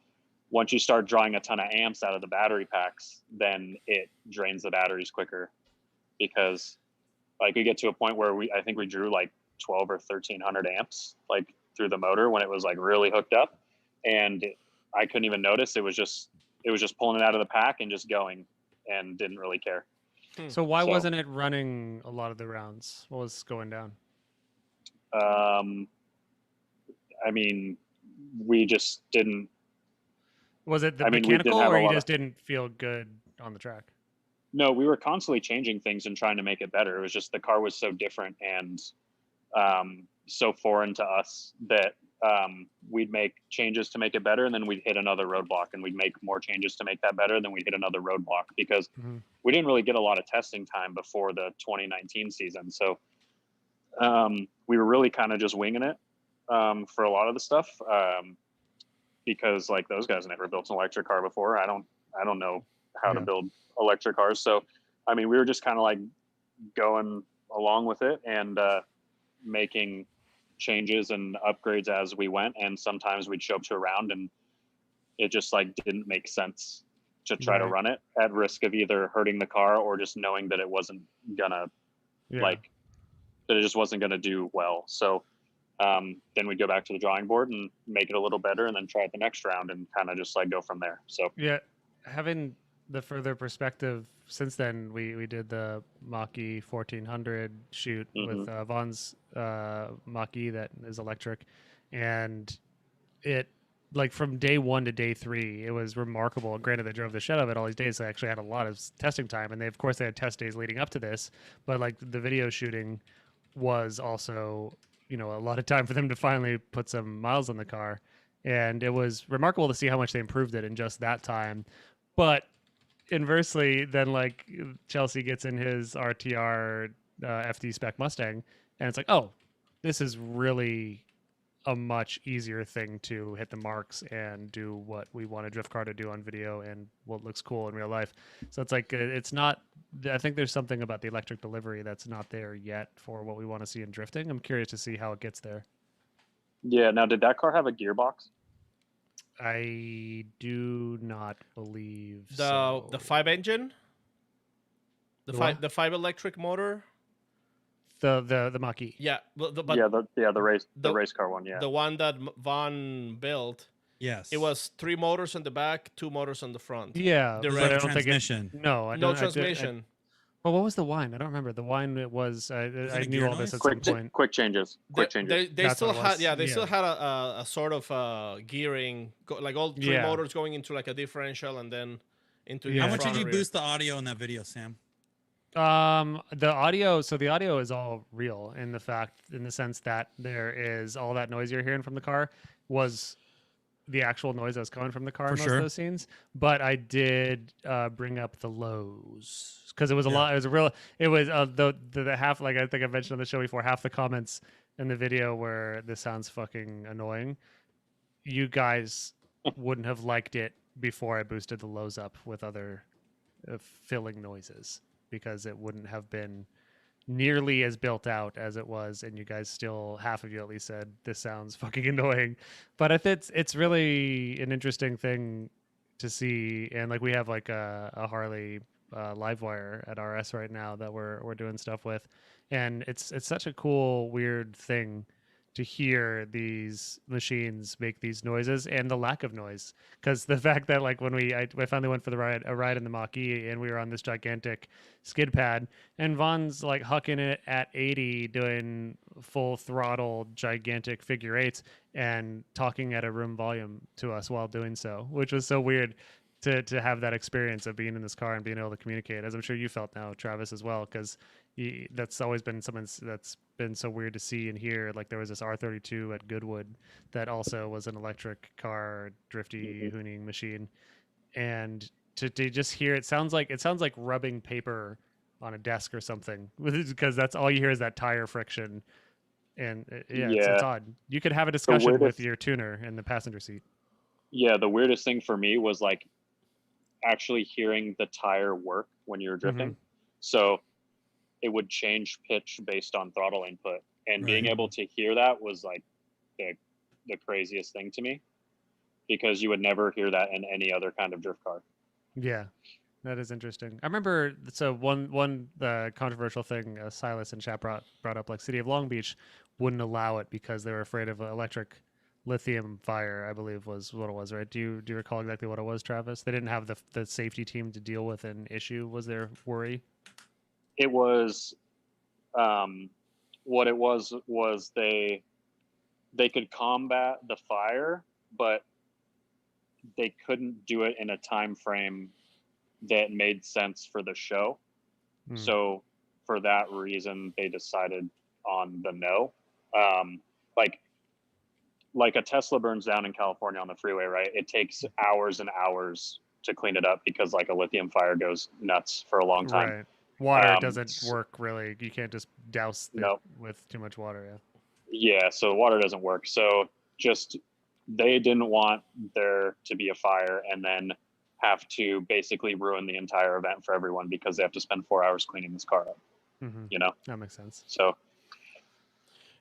once you start drawing a ton of amps out of the battery packs, then it drains the batteries quicker, because like we get to a point where I think we drew like 12 or 1300 amps like through the motor when it was like really hooked up, and I couldn't even notice. It was just pulling it out of the pack and just going, and didn't really care. So why wasn't it running a lot of the rounds? What was going down? I mean, we just didn't. Was it the I mean, we didn't mechanical, have or a you lot just didn't feel good on the track? No, we were constantly changing things and trying to make it better. It was just the car was so different and so foreign to us that we'd make changes to make it better, and then we'd hit another roadblock, and we'd make more changes to make that better, and then we'd hit another roadblock, because we didn't really get a lot of testing time before the 2019 season. So we were really kind of just winging it for a lot of the stuff, because like those guys never built an electric car before. I don't know how to build electric cars. So, I mean, we were just kind of like going along with it and making changes and upgrades as we went. And sometimes we'd show up to a round and it just like didn't make sense to try to run it, at risk of either hurting the car or just knowing that it wasn't gonna that it just wasn't gonna do well. So then we'd go back to the drawing board and make it a little better, and then try it the next round and kind of just like go from there. So having the further perspective since then, we did the Mach-E 1400 shoot with Vaughn's Mach-E that is electric, and it, like, from day 1 to day 3, it was remarkable. Granted, they drove the shit out of it all these days, so they actually had a lot of testing time, and they had test days leading up to this, but like the video shooting was also, a lot of time for them to finally put some miles on the car, and it was remarkable to see how much they improved it in just that time. But inversely, then like Chelsea gets in his RTR FD spec Mustang, and it's like, oh, this is really a much easier thing to hit the marks and do what we want a drift car to do on video and what looks cool in real life. So it's like, it's not, I think there's something about the electric delivery that's not there yet for what we want to see in drifting. I'm curious to see how it gets there. Yeah. Now, did that car have a gearbox? I do not believe the 5 engine, the 5 electric motor. The Mach-E. Yeah, but the race car one. Yeah, the one that Vaughn built Yes. It was 3 motors on the back, 2 motors on the front. Yeah, Direct but I don't think transmission. no, I No don't. transmission. Well, what was the wine? I don't remember. The wine it was. I it a knew gear all this noise? at some point. Quick changes. Quick changes. They That's still what it had was. they still Yeah. had a sort of gearing, like all 3 Yeah. motors going into like a differential and then into Yeah. How the much front did you rear. boost the audio in that video, Sam? The audio. So the audio is all real in the sense that there is all that noise you're hearing from the car was the actual noise that was coming from the car For in most sure. of those scenes. But I did bring up the lows because it was a Yeah. lot. It was a real. It was the half, like I think I mentioned on the show before. Half the comments in the video where this sounds fucking annoying. You guys wouldn't have liked it before I boosted the lows up with other filling noises because it wouldn't have been nearly as built out as it was, and you guys still, half of you at least, said this sounds fucking annoying. But I think it's really an interesting thing to see, and like we have like a Harley Livewire at RS right now that we're doing stuff with, and it's such a cool weird thing to hear these machines make these noises and the lack of noise, because the fact that like when I finally went for a ride in the Mach-E and we were on this gigantic skid pad and Vaughn's like hucking it at 80 doing full throttle gigantic figure eights and talking at a room volume to us while doing so, which was so weird to have that experience of being in this car and being able to communicate, as I'm sure you felt now, Travis, as well, because that's always been something that's been so weird to see and hear. Like there was this R32 at Goodwood that also was an electric car drifty hooning machine, and to just hear it sounds like rubbing paper on a desk or something, because that's all you hear is that tire friction. And it's odd. You could have a discussion with your tuner in the passenger seat. Yeah, the weirdest thing for me was like actually hearing the tire work when you were drifting. So it would change pitch based on throttle input, and being able to hear that was like the craziest thing to me, because you would never hear that in any other kind of drift car. Yeah, that is interesting. I remember, so one controversial thing Silas and Chap brought up, like City of Long Beach wouldn't allow it because they were afraid of electric lithium fire, I believe was what it was, right? Do you recall exactly what it was, Travis? They didn't have the safety team to deal with an issue, was their worry? It was what it was they could combat the fire, but they couldn't do it in a time frame that made sense for the show. So for that reason, they decided on the no. Like a Tesla burns down in California on the freeway, right? It takes hours and hours to clean it up because like a lithium fire goes nuts for a long time. Right. Water doesn't work really. You can't just douse it with too much water. Yeah, so water doesn't work. So just they didn't want there to be a fire and then have to basically ruin the entire event for everyone because they have to spend 4 hours cleaning this car up. You know, that makes sense. So,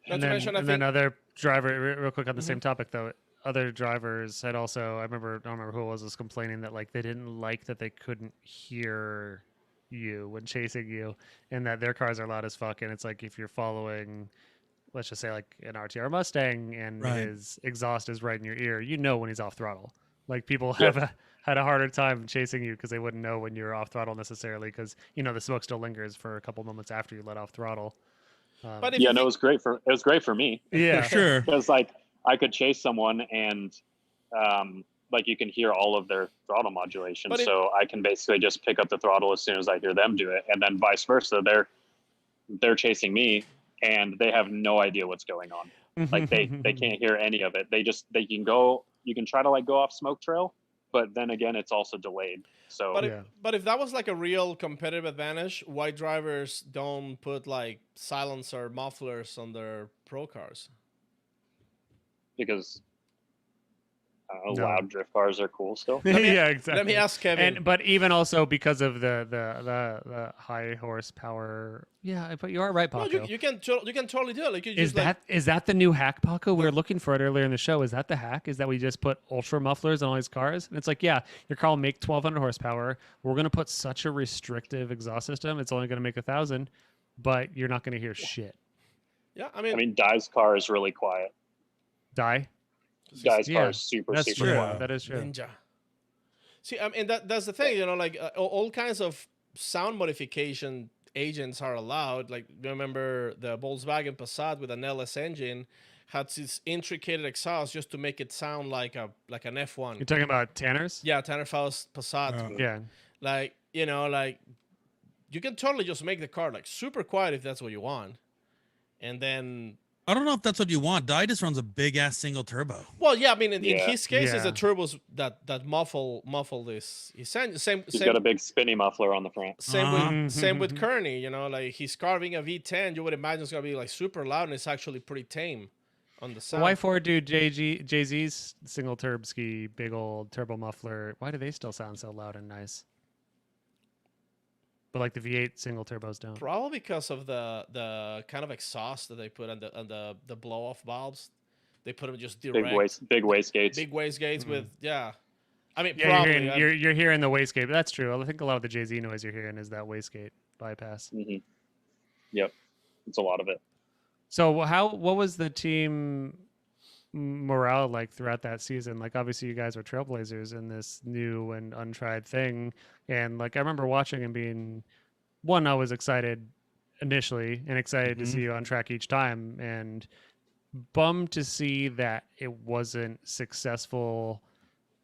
and then other driver, real quick on the same topic though. Other drivers had also, I don't remember who it was complaining that like they didn't like that they couldn't hear you when chasing you, and that their cars are loud as fuck. And it's like if you're following, let's just say like an RTR Mustang and his exhaust is right in your ear, you know when he's off throttle. Like people had a harder time chasing you because they wouldn't know when you're off throttle necessarily, because you know the smoke still lingers for a couple moments after you let off throttle. But it was great for me. Yeah, sure. Because like I could chase someone and like you can hear all of their throttle modulation, so I can basically just pick up the throttle as soon as I hear them do it, and then vice versa. They're chasing me and they have no idea what's going on. Like they can't hear any of it. You can try to like go off smoke trail, but then again it's also delayed. So but if that was like a real competitive advantage, why drivers don't put like silencer mufflers on their pro cars? Because loud drift cars are cool still. Yeah, exactly. Let me ask Kevin. But even also because of the high horsepower. Yeah, but you are right, Paco. No, you can totally do it. Like is that the new hack, Paco? We were looking for it earlier in the show. Is that the hack? Is that we just put ultra mufflers on all these cars? And it's like, yeah, your car will make 1,200 horsepower. We're gonna put such a restrictive exhaust system. It's only gonna make 1,000, but you're not gonna hear shit. Yeah, I mean, Dai's car is really quiet. Dai? Guy's car Yeah, is super that's super true. quiet. That is true. Ninja. See, I mean that's the thing, you know, like all kinds of sound modification agents are allowed. Like remember the Volkswagen Passat with an LS engine had this intricate exhaust just to make it sound like an You're F1. talking about Tanner's? Yeah, Tanner Faust Passat. Yeah. Like you know, like you can totally just make the car like super quiet if that's what you want, and then I don't know if that's what you want. Dye just runs a big ass single turbo. well, yeah, I mean, in Yeah. his case, it's the Yeah. turbos that muffle this. Same He's got a big spinny muffler on the front. same with Kearney. You know, like he's carving a V10. You would imagine it's gonna be like super loud, and it's actually pretty tame on the sound. Why Ford do Jay-Z's single turb ski big old turbo muffler? Why do they still sound so loud and nice? But like the V8 single turbos don't. Probably because of the kind of exhaust that they put on the blow off valves. They put them just direct. Big wastegates. Big wastegates with yeah. I mean, Yeah, probably. you're hearing the wastegate. That's true. I think a lot of the Jay-Z noise you're hearing is that wastegate bypass. Yep, it's a lot of it. So what was the team morale like throughout that season? Like obviously you guys were trailblazers in this new and untried thing, and like I remember watching and being I was excited initially and excited to see you on track each time, and bummed to see that it wasn't successful,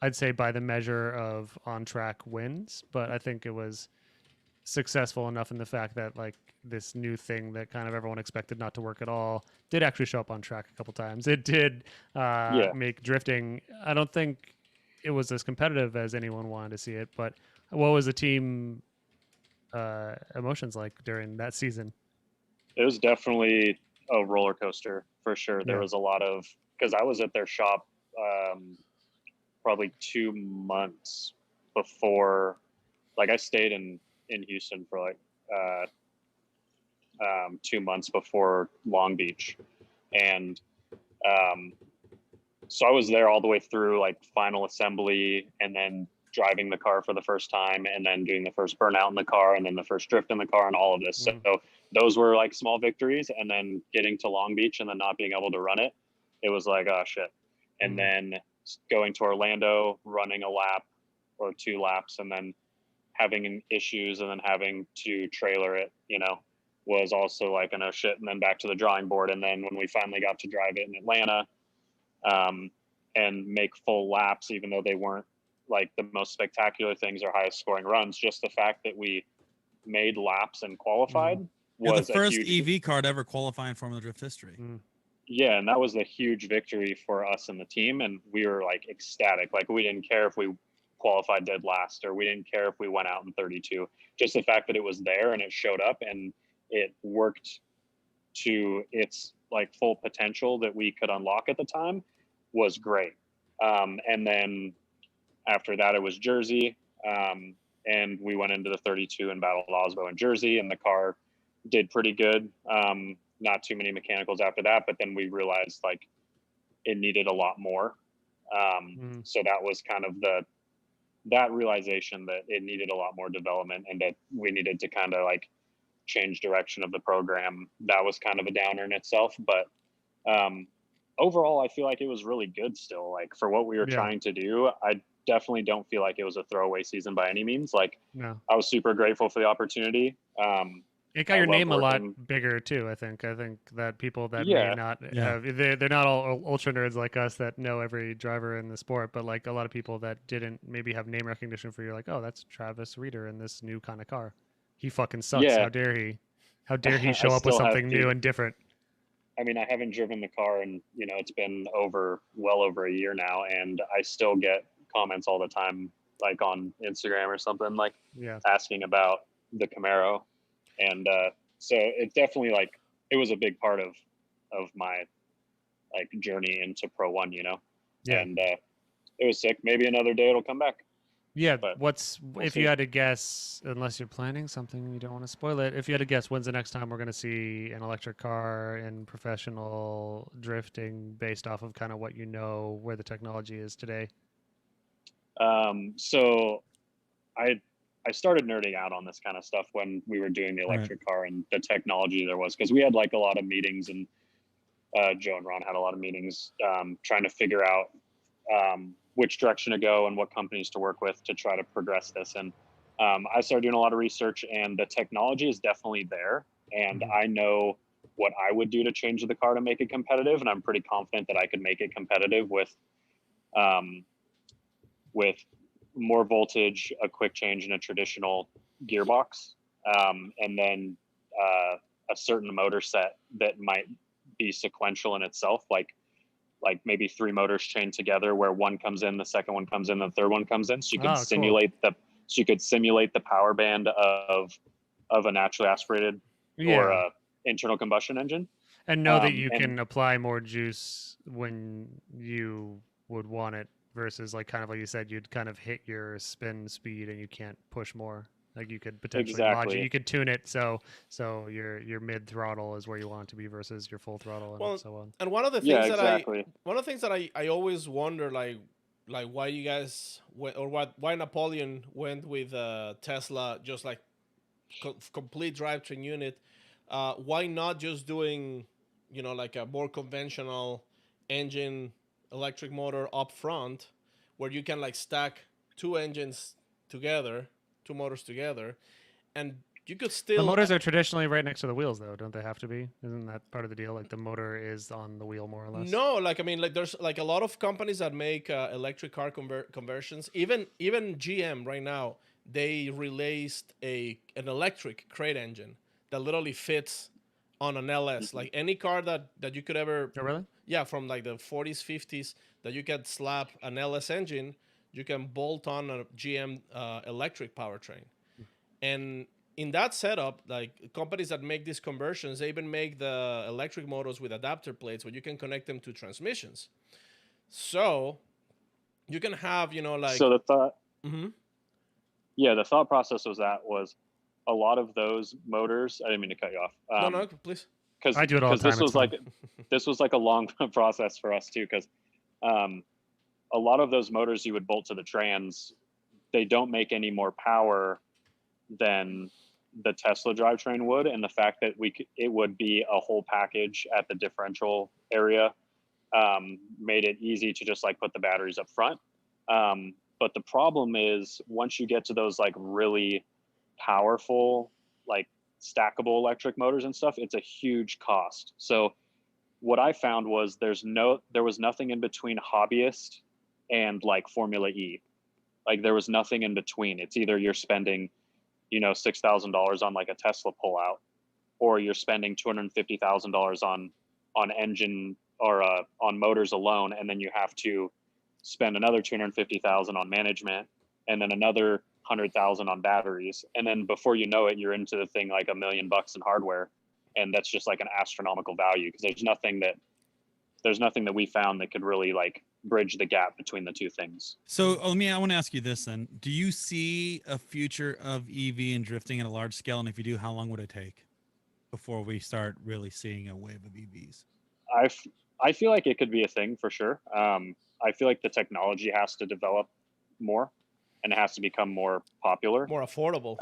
I'd say by the measure of on track wins, but I think it was successful enough in the fact that like this new thing that kind of everyone expected not to work at all did actually show up on track a couple times. It did make drifting. I don't think it was as competitive as anyone wanted to see it, but what was the team emotions like during that season? It was definitely a roller coaster for sure. There was a lot of, because I was at their shop probably 2 months before, like I stayed in Houston for like 2 months before Long Beach. And so I was there all the way through like final assembly and then driving the car for the first time and then doing the first burnout in the car and then the first drift in the car and all of this. So those were like small victories, and then getting to Long Beach and then not being able to run it, it was like, oh shit. And then going to Orlando, running a lap or 2 laps and then having issues and then having to trailer it, you know, was also like a no shit. And then back to the drawing board. And then when we finally got to drive it in Atlanta and make full laps, even though they weren't like the most spectacular things or highest scoring runs, just the fact that we made laps and qualified was the first a huge EV car to ever qualify in Formula Drift history. Yeah, and that was a huge victory for us and the team, and we were like ecstatic. Like we didn't care if we qualified dead last, or we didn't care if we went out in 32. Just the fact that it was there and it showed up and it worked to its like full potential that we could unlock at the time was great. And then after that, it was Jersey, and we went into the 32 and battled Osbo in Jersey, and the car did pretty good. Not too many mechanicals after that, but then we realized like it needed a lot more. So that was kind of that realization that it needed a lot more development and that we needed to kind of like change direction of the program. That was kind of a downer in itself, but overall, I feel like it was really good still. Like for what we were trying to do, I definitely don't feel like it was a throwaway season by any means. Like I was super grateful for the opportunity. It got your name a lot bigger too. I think that people that may not have, they're not all ultra nerds like us that know every driver in the sport, but like a lot of people that didn't maybe have name recognition for you, like, oh, that's Travis Reeder in this new kind of car. He fucking sucks. Yeah. How dare he? How dare he show up with something new and different? I mean, I haven't driven the car and, you know, it's been well over a year now, and I still get comments all the time, like on Instagram or something, like asking about the Camaro. And so it's definitely like, it was a big part of my like journey into Pro 1, you know? And it was sick. Maybe another day it'll come back. Yeah, But if see. you had to guess, unless you're planning something, you don't want to spoil it. If you had to guess, when's the next time we're going to see an electric car in professional drifting based off of kind of what you know where the technology is today? So I started nerding out on this kind of stuff when we were doing the electric car and the technology there was, because we had like a lot of meetings and Joe and Ron had a lot of meetings trying to figure out which direction to go and what companies to work with to try to progress this. And I started doing a lot of research, and the technology is definitely there. And I know what I would do to change the car to make it competitive, and I'm pretty confident that I could make it competitive with more voltage, a quick change, and a traditional gearbox, and then a certain motor set that might be sequential in itself, like maybe 3 motors chained together, where one comes in, the second one comes in, the third one comes in, so you can simulate the power band of a naturally aspirated or a internal combustion engine, and know that you can apply more juice when you would want it, versus like kind of like you said, you'd kind of hit your spin speed and you can't push more. Like you could potentially you could tune it so your mid throttle is where you want it to be versus your full throttle and so on. And one of the things that I always wonder, like why you guys why Napoleon went with Tesla, just like complete drivetrain unit. Why not just doing, like a more conventional engine electric motor up front, where you can like stack 2 engines together, 2 motors together, and you could still. The motors are traditionally right next to the wheels, though, don't they have to be? Isn't that part of the deal? Like the motor is on the wheel more or less. No, there's like a lot of companies that make electric car conversions. Even GM right now, they released an electric crate engine that literally fits on an LS. Like any car that you could ever. Oh, really? Yeah, from like the 40s, 50s, that you can slap an LS engine, you can bolt on a GM electric powertrain. And in that setup, like companies that make these conversions, they even make the electric motors with adapter plates where you can connect them to transmissions. So you can have, So the thought, Mhm. yeah, the thought process was a lot of those motors. I didn't mean to cut you off. No, please. Because I do it all the time. This was like a long process for us too, because a lot of those motors you would bolt to the trans, they don't make any more power than the Tesla drivetrain would, and the fact that it would be a whole package at the differential area made it easy to just like put the batteries up front. But the problem is, once you get to those like really powerful, like stackable electric motors and stuff, it's a huge cost. So what I found was there was nothing in between hobbyist and like Formula E. Like there was nothing in between. It's either you're spending, $6,000 on like a Tesla pullout, or you're spending $250,000 on engine or on motors alone, and then you have to spend another $250,000 on management, and then another $100,000 on batteries, and then before you know it, you're into the thing like $1 million in hardware, and that's just like an astronomical value, because there's nothing that we found that could really like bridge the gap between the two things. So I want to ask you this then: do you see a future of EV and drifting at a large scale, and if you do, how long would it take before we start really seeing a wave of EVs? I feel like it could be a thing for sure. I feel like the technology has to develop more, and it has to become more popular, More affordable.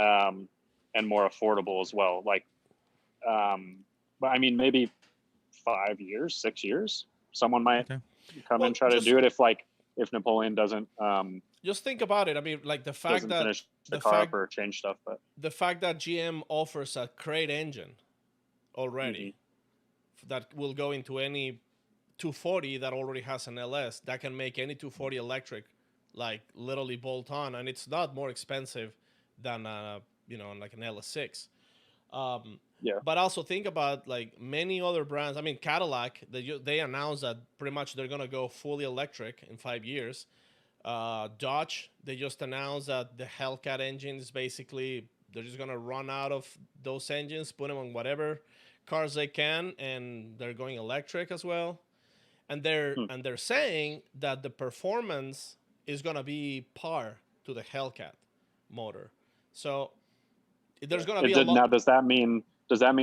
and more affordable as well. Like, but I mean, maybe 5 years, 6 years, someone might come and try to do it if Napoleon doesn't Just think about it. I mean, like the fact that finish the car up or change stuff, but the fact that GM offers a crate engine already that will go into any 240 that already has an LS, that can make any 240 electric like literally bolt on, and it's not more expensive than like an LS6. But also think about like many other brands. I mean, Cadillac, they announced that pretty much they're gonna go fully electric in 5 years. Dodge, they just announced that the Hellcat engine is basically, they're just gonna run out of those engines, put them on whatever cars they can, and they're going electric as well. And they're saying that the performance is gonna be par to the Hellcat motor. So there's gonna be a lot. Now, does that mean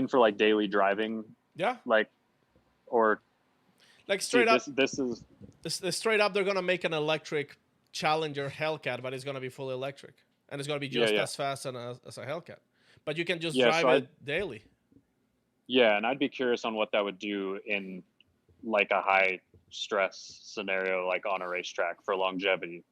for like daily driving? Yeah. Like Straight up. This is straight up. They're gonna make an electric Challenger Hellcat, but it's gonna be fully electric, and it's gonna be just as fast as a Hellcat. But you can just drive it daily. Yeah, and I'd be curious on what that would do in like a high stress scenario, like on a racetrack for longevity,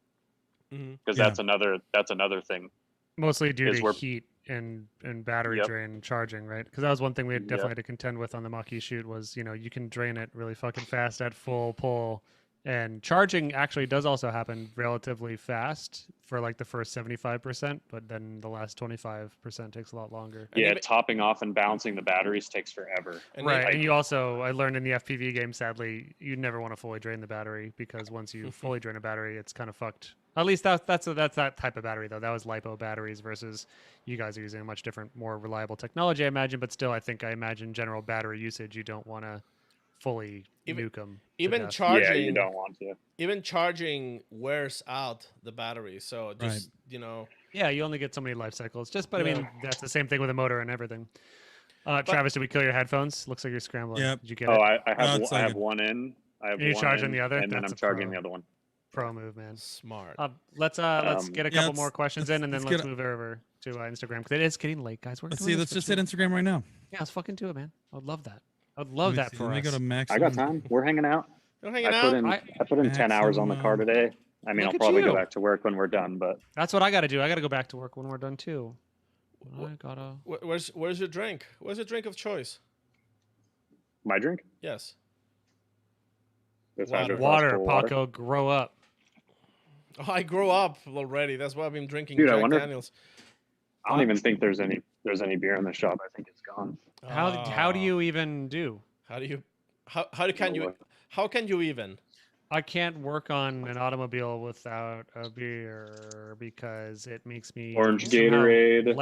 because Yeah. that's another thing. Mostly due Is to where- heat and battery Yep. drain and charging, right? Because that was one thing we Yep. definitely had to contend with on the Mach-E shoot was, you can drain it really fucking fast at full pull, and charging actually does also happen relatively fast for like the first 75%, but then the last 25% takes a lot longer. And Yeah, even- topping off and balancing the batteries takes forever. And Right, like- and you also, I learned in the FPV game, sadly, you never want to fully drain the battery because once you fully drain a battery, it's kind of fucked. At least that's that type of battery though. That was lipo batteries versus you guys are using a much different, more reliable technology, I imagine. But still, I imagine general battery usage, you don't want to fully Even- nuke them. even charging, Yeah, you don't want to. even charging wears out the battery. So just Yeah, you only get so many life cycles. But I Yeah. mean, that's the same thing with a motor and everything. Travis, did we kill your headphones? Looks like you're scrambling. Yep. Did you get Oh, it? I have it's I have good. one in. I have Are you one charging in, the other? and then That's I'm a charging pro. the other one. Pro move, man. smart. Let's get a Yeah, couple more questions in, and then let's let's get move over to Instagram because it is getting late, guys. We're Let's doing see. this Let's for just too hit Instagram right now. Yeah, let's fucking do it, man. I would love that. I'd love that for Let me us. go to max. I got time. We're hanging out. You're hanging I out. put in I- I put in 10 hours on the car today. I mean, Look I'll at probably you. go back to work when we're done, but That's what I got to do. I got to go back to work when we're done too. I gotta. Where's your drink? Where's your drink of choice? my drink. Yes. This Water. hydroflask Water, full of water. Paco, grow up. Oh, I grew up already. That's why I've been drinking Dude, I Jack wonder- Daniels. I don't even think there's any beer in the shop. I think it's gone. How do Oh. you even do? How can you even? I can't work on an automobile without a beer because it makes me Orange somehow Gatorade.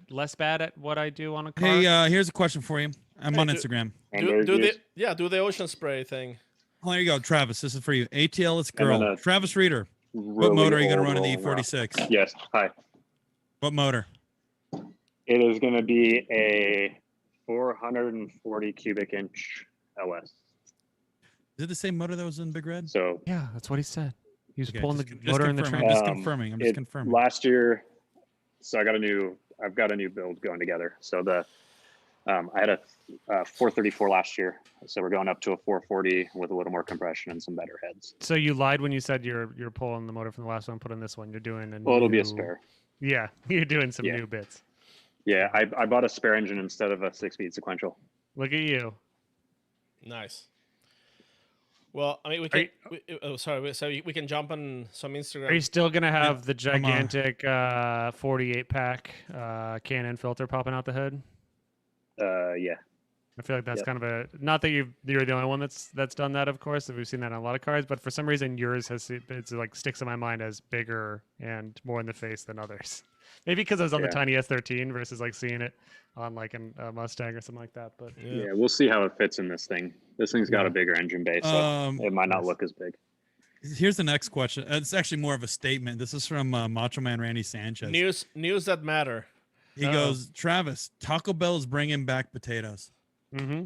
less bad at what I do on a car. Hey, here's a question for you. I'm Hey, on do- Instagram. And Do there's do the ocean spray thing. Oh, there you go, Travis. This is for you. ATL, it's And then girl. a Travis Reeder. What really motor are you going to old run in the rolling rock. E46? Yes. Hi. What motor? It is going to be a 440 cubic inch LS. Is it the same motor that was in Big Red? So Yeah, that's what he said. He was Okay, pulling the just motor in the confirming. train. I'm just confirming. I'm just confirming. Last year, so I've got a new build going together. So I had a 434 last year, so we're going up to a 440 with a little more compression and some better heads. So you lied when you said you're pulling the motor from the last one, put in this one. You're doing a Well, it'll be a new- spare. Yeah, you're doing some Yeah. new bits. Yeah, I bought a spare engine instead of a 6-speed sequential. Look at you. Nice. Well, I mean, we Are can. So we can jump on some Instagram. Are you still gonna have the come on. gigantic 48 pack Canon filter popping out the hood? Yeah. I feel like that's Yep. kind of a not that you're the only one that's done that, of course. We've seen that on a lot of cars, but for some reason yours it's like sticks in my mind as bigger and more in the face than others. Maybe because I was on the Yeah. tiny S13 versus like seeing it on like a Mustang or something like that. But Yeah. Yeah, we'll see how it fits in this thing. This thing's got Yeah. a bigger engine base, so it might not look as big. Here's the next question. It's actually more of a statement. This is from Macho Man Randy Sanchez. News that matter. He goes, Travis, Taco Bell is bringing back potatoes. mm-hmm.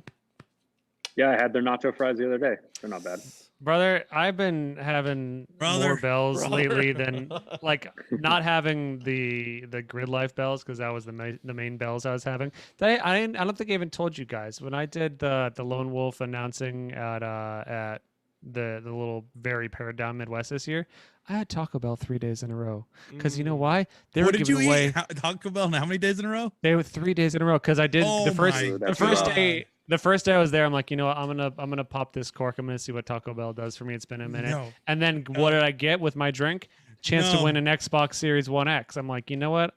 Yeah, I had their nacho fries the other day. They're not bad. Brother, I've been having Brother. more bells Brother. lately than like not having the grid life bells because that was the main bells I was having. I don't think I even told you guys when I did the Lone Wolf announcing at the little very pared down Midwest this year. I had Taco Bell 3 days in a row because you know why? They what were did giving you away. eat? Taco Bell? And how many days in a row? They were 3 days in a row because I did Oh the first my the first God. day. The first day I was there, I'm like, you know what? I'm gonna pop this cork. I'm gonna see what Taco Bell does for me. It's been a minute. No. And then what did I get with my drink? Chance to No. win an Xbox Series One X. I'm like, you know what?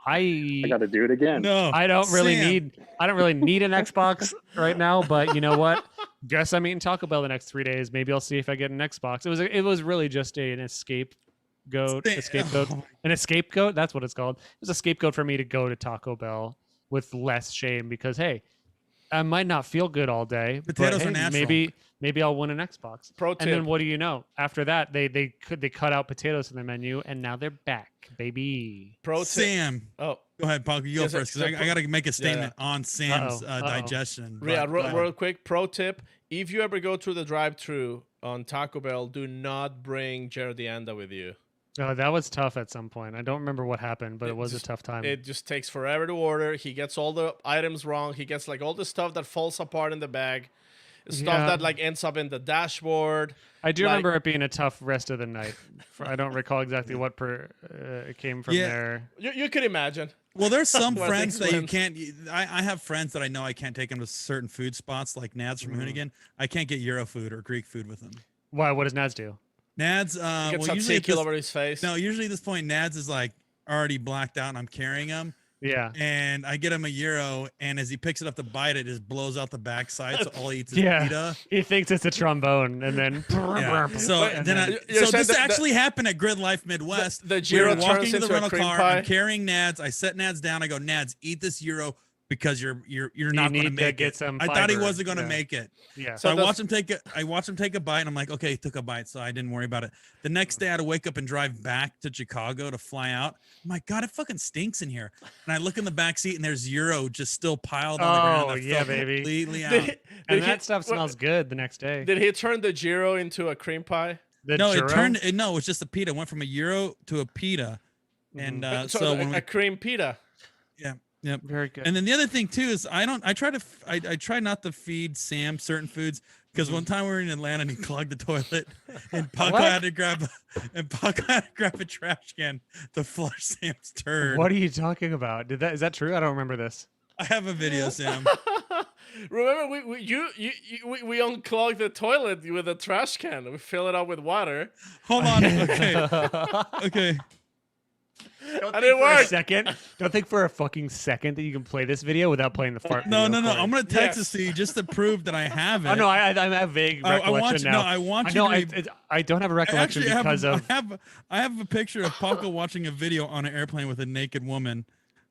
I got to do it again. No. I don't really Sam. need an Xbox right now. But you know what? Guess I'm eating Taco Bell the next 3 days. Maybe I'll see if I get an Xbox. It was really just an scapegoat. An escapegoat. That's what it's called. It was a scapegoat for me to go to Taco Bell with less shame because hey, I might not feel good all day. Potatoes but, are hey, natural. Maybe I'll win an Xbox. Pro And then tip. what do you know? After that, they cut out potatoes from the menu, and now they're back, baby. Pro tip. Sam. Oh, Go ahead, Paco. You go Yes, first because so I got to make a statement on Sam's Uh-oh, uh-oh. digestion. yeah. but, Real quick. Pro tip: if you ever go through the drive-through on Taco Bell, do not bring Jared Anda with you. Oh, that was tough at some point. I don't remember what happened, but It it was just- a tough time. It just takes forever to order. He gets all the items wrong. He gets like all the stuff that falls apart in the bag. stuff Yeah. that like ends up in the dashboard. I do Like- remember it being a tough rest of the night. I don't recall exactly what it came from Yeah. there. You could imagine. Well, there's some Where friends things that you went. can't. I have friends that I know I can't take them to certain food spots, like Nads from Hoonigan. I can't get Euro food or Greek food with them. Why? What does Nads do? Nads, He gets well, usually at tzatziki this, over his face. no, usually at this point, Nads is like already blacked out, and I'm carrying him, Yeah. and I get him a Euro, and as he picks it up to bite it, just blows out the backside, so all he eats is Yeah. pita. He thinks it's a trombone, and then Yeah. So Wait, then, you're so saying this that- actually happened at Grid Life Midwest. The We gyro were turns walking to the into a rental cream car. pie? I'm carrying Nads. I set Nads down. I go, Nads, eat this Euro because you're not going need to to make get it. some I thought he fiber. wasn't going to Yeah. make it. yeah. So I the- watched him take a bite, and I'm like, okay, he took a bite, so I didn't worry about it. The next day, I had to wake up and drive back to Chicago to fly out. I'm like, God, it fucking stinks in here. And I look in the back seat, and there's Euro just still piled on the ground. Oh, I yeah, felt baby. completely Did out. he- And did he- that stuff what- smells good the next day. Did he turn the gyro into a cream pie? The No, churro? it turned. No, it was just a pita. It went from a Euro to a pita, and Mm-hmm. So, so a, when we, a cream pita. yep. Very good. And then the other thing too is I try not to feed Sam certain foods because one time we were in Atlanta and he clogged the toilet and Paco What? had to grab a trash can to flush Sam's turd. What are you talking about? Is that true? I don't remember this. I have a video, Sam. Remember, we unclogged the toilet with a trash can. We fill it up with water. Hold on. Okay. Okay. And it For a worked. second. Don't think for a fucking second that you can play this video without playing the fart. No, video, no, no. Corey. I'm gonna text Yes. this to you just to prove that I have it. Oh no, I have vague I recollection want you. now. No, I want I you know. to. I don't have a I recollection actually because of. I have a picture of Paco watching a video on an airplane with a naked woman.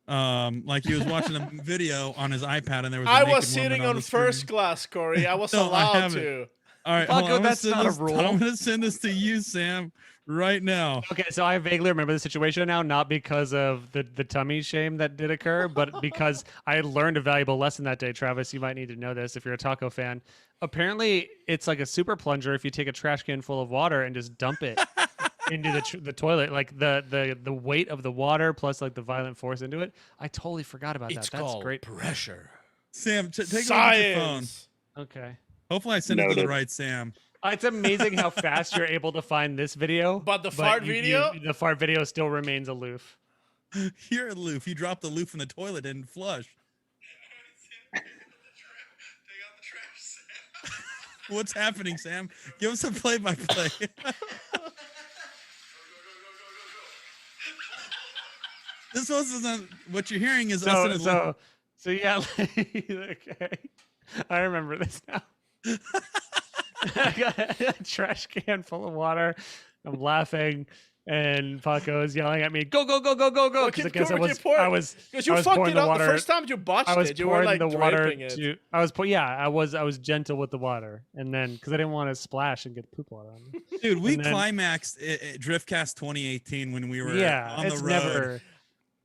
Like he was watching a video on his iPad and there was. I naked was sitting woman on the first screen. class, Corey. I was No, I allowed haven't. to. All right, Paco, hold on, I'm gonna that's send not a this- rule. I'm gonna send this to you, Sam, right now. Okay, so I vaguely remember the situation now, not because of the tummy shame that did occur, but because I had learned a valuable lesson that day. Travis, you might need to know this if you're a taco fan. Apparently, it's like a super plunger if you take a trash can full of water and just dump it into the toilet. Like the weight of the water plus like the violent force into it. I totally forgot about that. That's great. pressure. Sam, take a look at your phone. Science. Okay. Hopefully, I sent it to the Noted. right Sam. It's amazing how fast you're able to find this video. But the fart video? The fart video still remains aloof. You're a loof. You dropped the loof in the toilet and flush. What's happening, Sam? Give us a play-by-play. This wasn't what you're hearing is us in a So yeah. Okay. I remember this now. I got a trash can full of water. I'm laughing, and Paco is yelling at me, "Go, go, go, go, go, go!" Oh, Because I keep guess pouring, keep pouring. I was Because you I was fucked pouring it the up water. the first time you botched I was it. You were pouring like the water draping it. to. I was gentle with the water, and then because I didn't want to splash and get poop water on me. Dude, we And then- climaxed at Driftcast 2018 when we were Yeah, on the it's road.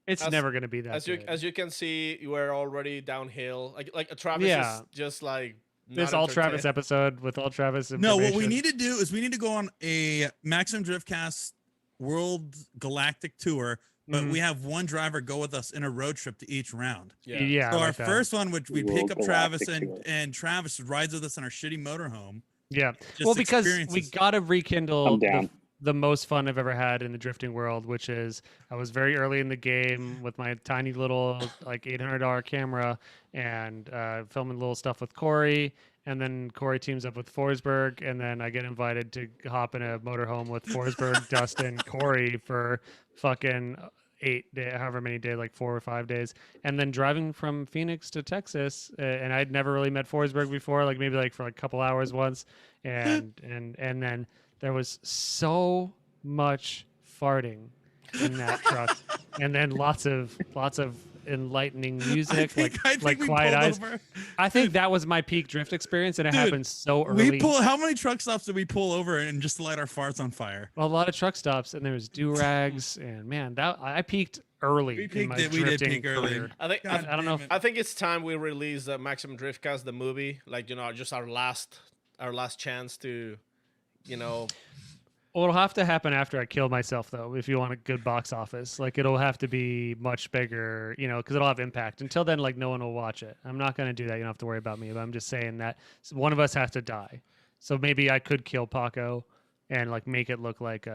It's never gonna be that. As you good. as you can see, you were already downhill. Like Travis Yeah. is just like This not all Travis entertained. episode with all Travis. No, what we information. need to do is we need to go on a Maximum Driftcast World Galactic Tour, but Mhm. we have one driver go with us in a road trip to each round. Yeah. So I our like that. first one, which we World pick up Travis Galactic and, Tour. and Travis rides with us in our shitty motorhome. Yeah. Just Well, because we experiences. gotta rekindle I'm down. the most fun I've ever had in the drifting world, which is I was very early in the game with my tiny little like $800 camera and filming little stuff with Corey. And then Corey teams up with Forsberg, and then I get invited to hop in a motorhome with Forsberg, Dustin, Corey for fucking 8 days, however many days, like 4 or 5 days, and then driving from Phoenix to Texas. And I'd never really met Forsberg before, like maybe like for like a couple hours once, and then there was so much farting in that truck, and then lots of enlightening music, I like think we quiet pulled eyes. over. I think that was my peak drift experience, and it Dude, happened so early. We pull. How many truck stops did we pull over and just light our farts on fire? A lot of truck stops, and there was do rags, and man, that I peaked early. We in peaked my it. We did drifting peak early. career. I think God I don't know damn if- it. I think it's time we release the Maximum Driftcast, the movie. Like just our last chance to, Well, it'll have to happen after I kill myself, though. If you want a good box office, like it'll have to be much bigger, because it'll have impact. Until then, like no one will watch it. I'm not going to do that. You don't have to worry about me. But I'm just saying that one of us has to die. So maybe I could kill Paco and like make it look like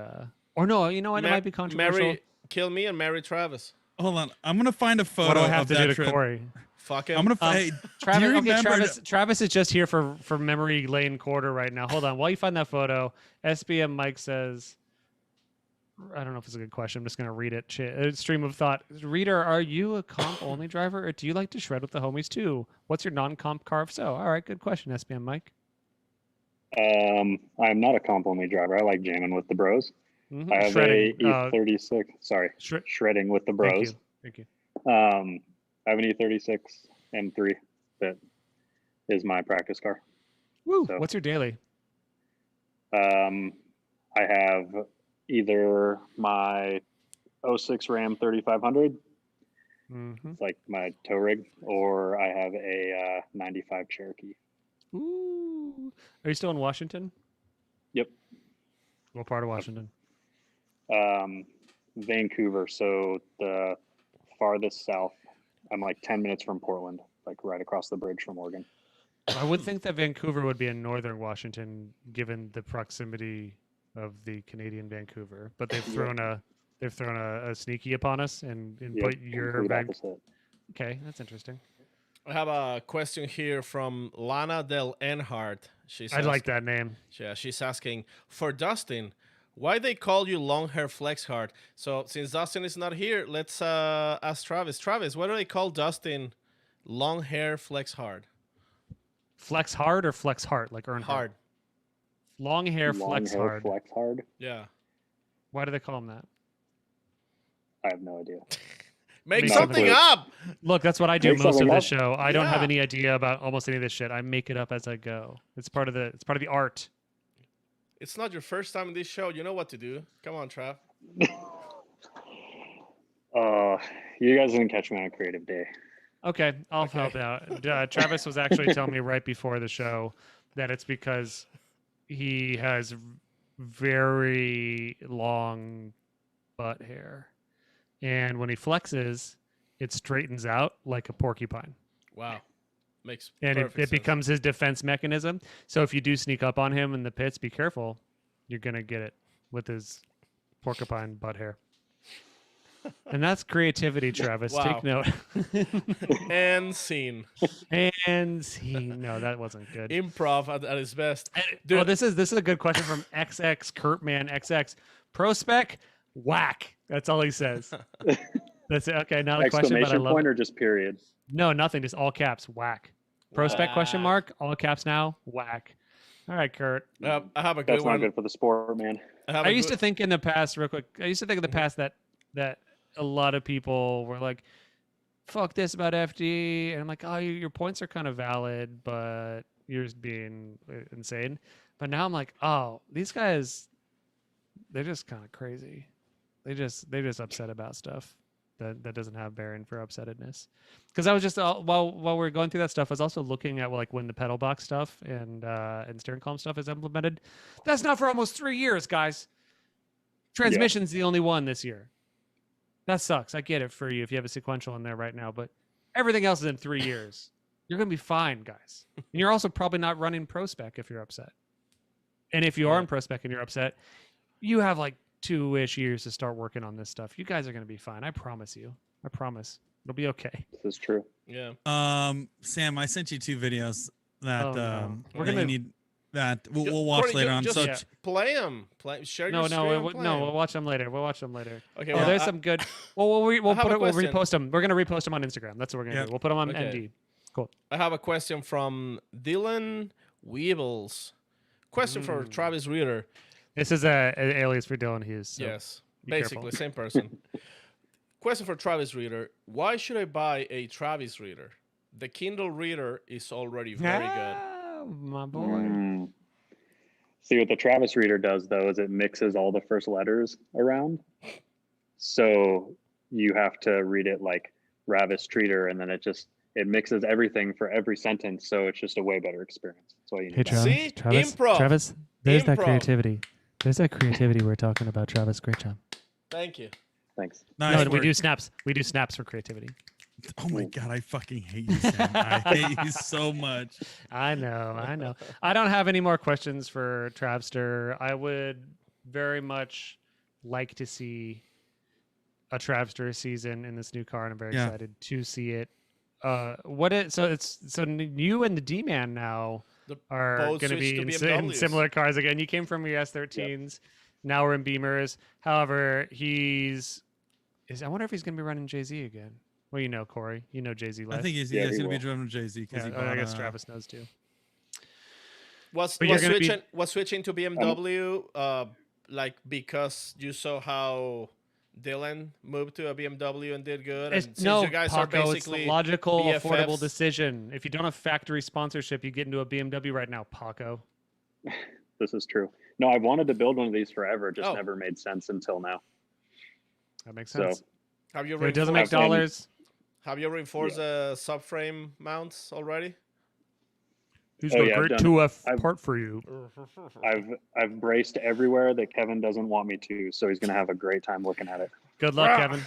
or no, you know what? It might be controversial. Kill me and marry Travis. Hold on, I'm gonna find a photo What do I have of to that do to trip. Corey? Fuck him. I'm gonna find. Travis, do you okay, remember? Travis is just here for memory lane quarter right now. Hold on, while you find that photo, SBM Mike says, I don't know if it's a good question. I'm just gonna read it. Stream of thought. Reader, are you a comp only driver, or do you like to shred with the homies too? What's your non-comp car? If so, all right, good question, SBM Mike. I'm not a comp only driver. I like jamming with the bros. Mm-hmm. I have Shredding, a E36. Sorry, shredding with the bros. Thank you. I have an E36 M3 that is my practice car. Woo! So, What's your daily? I have either my 06 Ram 3500. Mm-hmm. It's like my tow rig, or I have a 95 Cherokee. Ooh. Are you still in Washington? Yep. What part of Washington? Vancouver, so the farthest south. I'm like 10 minutes from Portland, like right across the bridge from Oregon. I would think that Vancouver would be in northern Washington, given the proximity of the Canadian Vancouver. But they've thrown a sneaky upon us and put your complete opposite. Okay, that's interesting. I have a question here from Lana Del Earnhardt. I like that name. Yeah, she's asking for Dustin, why they call you long hair flex hard? So since Dustin is not here, let's ask Travis. Travis, why do they call Dustin long hair flex hard? Flex hard or flex heart, like Earnhardt? Hard. Long hair flex hard. Flex hard. Yeah. Why do they call him that? I have no idea. Make Make something something up. Look, that's what I do Make most of something this up. show. I don't have Yeah. any idea about almost any of this shit. I make it up as I go. It's part of the art. It's not your first time in this show. You know what to do. Come on, Trav. You guys didn't catch me on a creative day. Okay, I'll help out. Travis was actually telling me right before the show that it's because he has very long butt hair, and when he flexes, it straightens out like a porcupine, Wow. Makes and perfect it sense. becomes his defense mechanism. So if you do sneak up on him in the pits, be careful. You're gonna get it with his porcupine butt hair. And that's creativity, Travis. Wow. Take note. And scene. And no, that wasn't good. Improv at its best. Oh, Dude. this is a good question from XX Kurtman XX. ProSpec, whack. That's all he says. That's it. Okay, not a question, but I Exclamation love point it. or just period? No, nothing. Just all caps. Whack. ProSpec question Whack. mark. All caps now. Whack. All right, Kurt. I have a good That's one. not good for the sport, man. I used to think in the past, real quick. I used to think in the past that a lot of people were like, "Fuck this about FD," and I'm like, "Oh, your points are kind of valid, but you're just being insane." But now I'm like, "Oh, these guys, they're just kind of crazy. They're just upset about stuff that doesn't have bearing for upsettedness." Because I was just while we were going through that stuff, I was also looking at like when the pedal box stuff and steering column stuff is implemented. That's not for almost 3 years, guys. Transmission's the only one this year. That sucks. I get it for you if you have a sequential in there right now, but everything else is in 3 years. You're gonna be fine, guys. And you're also probably not running ProSpec if you're upset. And if you are in ProSpec and you're upset, you have like 2-ish years to start working on this stuff. You guys are gonna be fine. I promise you. I promise. It'll be okay. This is true. Yeah. Sam, I sent you 2 videos that Oh, no. We're that gonna- you need that we'll watch Corey, later on. just So play them. Share your screen and play 'em. We'll watch them later. We'll watch them later. Okay. Oh, well, there's some good. Well, we'll have a we'll question. repost them. We're gonna repost them on Instagram. That's what we're gonna Yep. do. We'll put them on Okay. MD. Cool. I have a question from Dylan Weebles. Question for Travis Reader. This is an alias for Dylan Hughes. So Yes. be Basically, careful. same person. Question for Travis Reader. Why should I buy a Travis Reader? The Kindle Reader is already very good. Ah, my boy. Mm. See, what the Travis reader does, though, is it mixes all the first letters around. So you have to read it like Ravis Treater, and then it mixes everything for every sentence. So it's just a way better experience. That's why you need Hey, that. Travis. See? Improv. Travis, there's that Improv. creativity. There's that creativity we're talking about, Travis. Great job. Thank you. Thanks. Nice No, we work. do snaps. We do snaps for creativity. Oh my god, I fucking hate you, Sam. I hate you so much. I know. I don't have any more questions for Travster. I would very much like to see a Travster season in this new car, and I'm very Yeah. excited to see it. You and the D-Man now The are both going to be switched to in BMWs. similar cars again. You came from your S13s. Now we're in Beamers. However, I wonder if he's going to be running Jay-Z again. Well, you know, Corey. You know Jay-Z less. I think he's Yeah, he going to be will. driven with Jay-Z because Yeah, he I bought, guess Travis knows too. Was But you're gonna be- switching to BMW like because you saw how Dylan moved to a BMW and did good, and since No, you guys are Paco, it's basically the logical, affordable BFFs. decision. If you don't have factory sponsorship, you get into a BMW right now, Paco. This is true. No, I've wanted to build one of these forever. Just Oh. never made sense until now. That makes So sense. Have you If it doesn't make I've been- dollars. have you reinforced the subframe mounts already? Who's Oh, got yeah, a I've great done 2F I've- part for you? I've braced everywhere that Kevin doesn't want me to, so he's gonna have a great time looking at it. Good luck, Well, Kevin.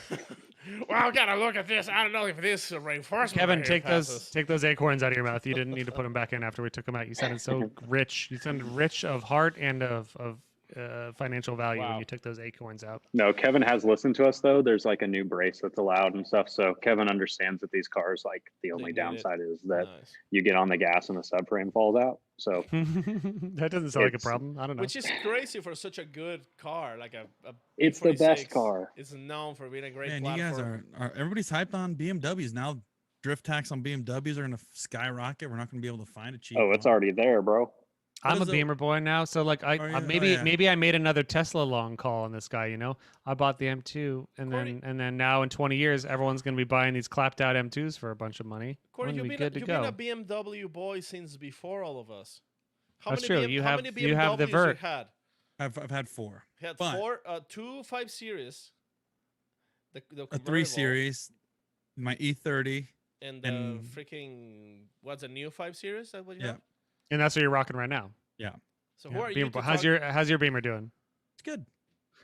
Well, I gotta look at this. I don't know if this reinforcement. Kevin, right here passes. take those acorns out of your mouth. You didn't need to put them back in after we took them out. You sounded so rich. You sounded rich of heart and of financial value when Wow. you took those acorns out. No, Kevin has listened to us though. There's like a new brace that's allowed and stuff. So Kevin understands that these cars, like the only need it. downside is that Nice. you get on the gas and the subframe falls out. So That doesn't sound like a It's- problem. I don't know. Which is crazy for such a good car, like a It's the best B46 car. Is known for being a great Man, you platform. guys are everybody's hyped on BMWs now. Drift tax on BMWs are going to skyrocket. We're not going to be able to find a cheap. oh, it's one. already there, bro. I'm a is it- Beamer boy now, so like Oh, yeah. maybe I made another Tesla long call on this guy. You know, I bought the M2, and Corey- then now in 20 years, everyone's gonna be buying these clapped out M2s for a bunch of money. Corey, I'm you've gonna be been, good to you've go. been a BMW boy since before all of us. How That's many true. You how have- many you have the BMWs vert. you had? I've had 4. You had But- 4, 2 5 Series. The A 3 convertible, Series, my E30. and the and- freaking what's a new 5 Series? That what you Yeah. have? And that's what you're rocking right now. So Yeah, who are you? Beamer, To how's talk- your Beamer doing? It's good. As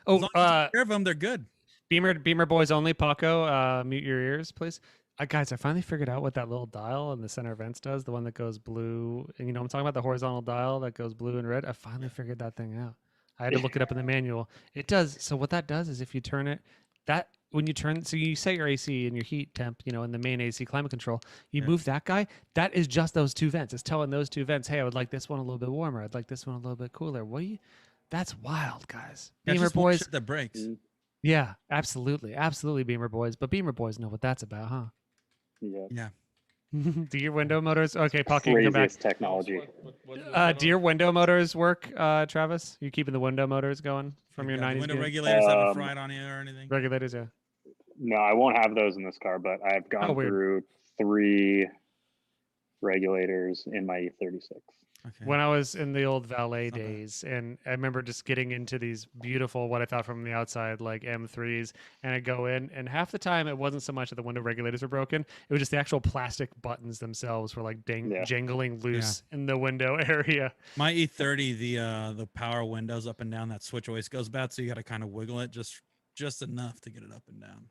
Oh, long as you take care of them, they're good. Beamer boys only. Paco, mute your ears, please. Guys, I finally figured out what that little dial in the center vents does. The one that goes blue, and I'm talking about the horizontal dial that goes blue and red. I finally figured that thing out. I had to look it up in the manual. It does. So what that does is if you turn it, so you set your AC and your heat temp, in the main AC climate control. You Yeah. move that guy. That is just those two vents. It's telling those two vents, hey, I would like this one a little bit warmer. I'd like this one a little bit cooler. That's wild, guys. That's Beamer just one boys. shit that breaks. Mm. Yeah, absolutely, Beamer boys. But Beamer boys know what that's about, huh? Yeah. Do your window motors? Okay, Paul, you can come back. Craziest technology. what's going Do your on? window motors work, Travis? You keeping the window motors going from your Yeah, the 90s window gear? regulators haven't Um, fried on you or anything. Regulators, yeah. No, I won't have those in this car, but I've gone weird. through 3 regulators in my E36. Okay. When I was in the old valet Not bad. days, and I remember just getting into these beautiful, what I thought from the outside, like M3s, and I go in, and half the time it wasn't so much that the window regulators were broken; it was just the actual plastic buttons themselves were like Yeah. jangling loose in the window area. My E30, the power windows up and down, that switch always goes bad, so you got to kind of wiggle it just enough to get it up and down.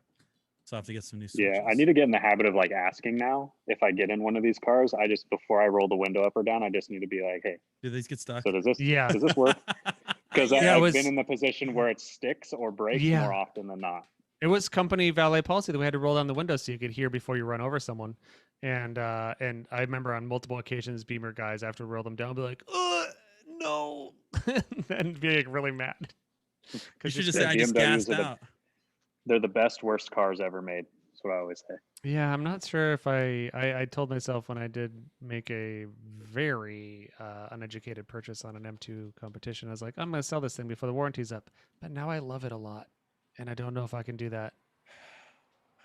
So I have to get some new switches. Yeah, I need to get in the habit of like asking now if I get in one of these cars. I just before I roll the window up or down, I just need to be like, hey, Do these get stuck? so does this Yeah. does this work? Because Yeah, it I've was- been in the position where it sticks or breaks Yeah. more often than not. It was company valet policy that we had to roll down the window so you could hear before you run over someone. And I remember on multiple occasions, Beamer guys, after we roll them down, be like, no, and be like really mad. You 'Cause should you're just say still- I just BMWs gassed are the- out. They're the best, worst cars ever made. That's what I always say. Yeah, I'm not sure if I told myself when I did make a very uneducated purchase on an M2 competition, I was like, I'm going to sell this thing before the warranty's up. But now I love it a lot. And I don't know if I can do that.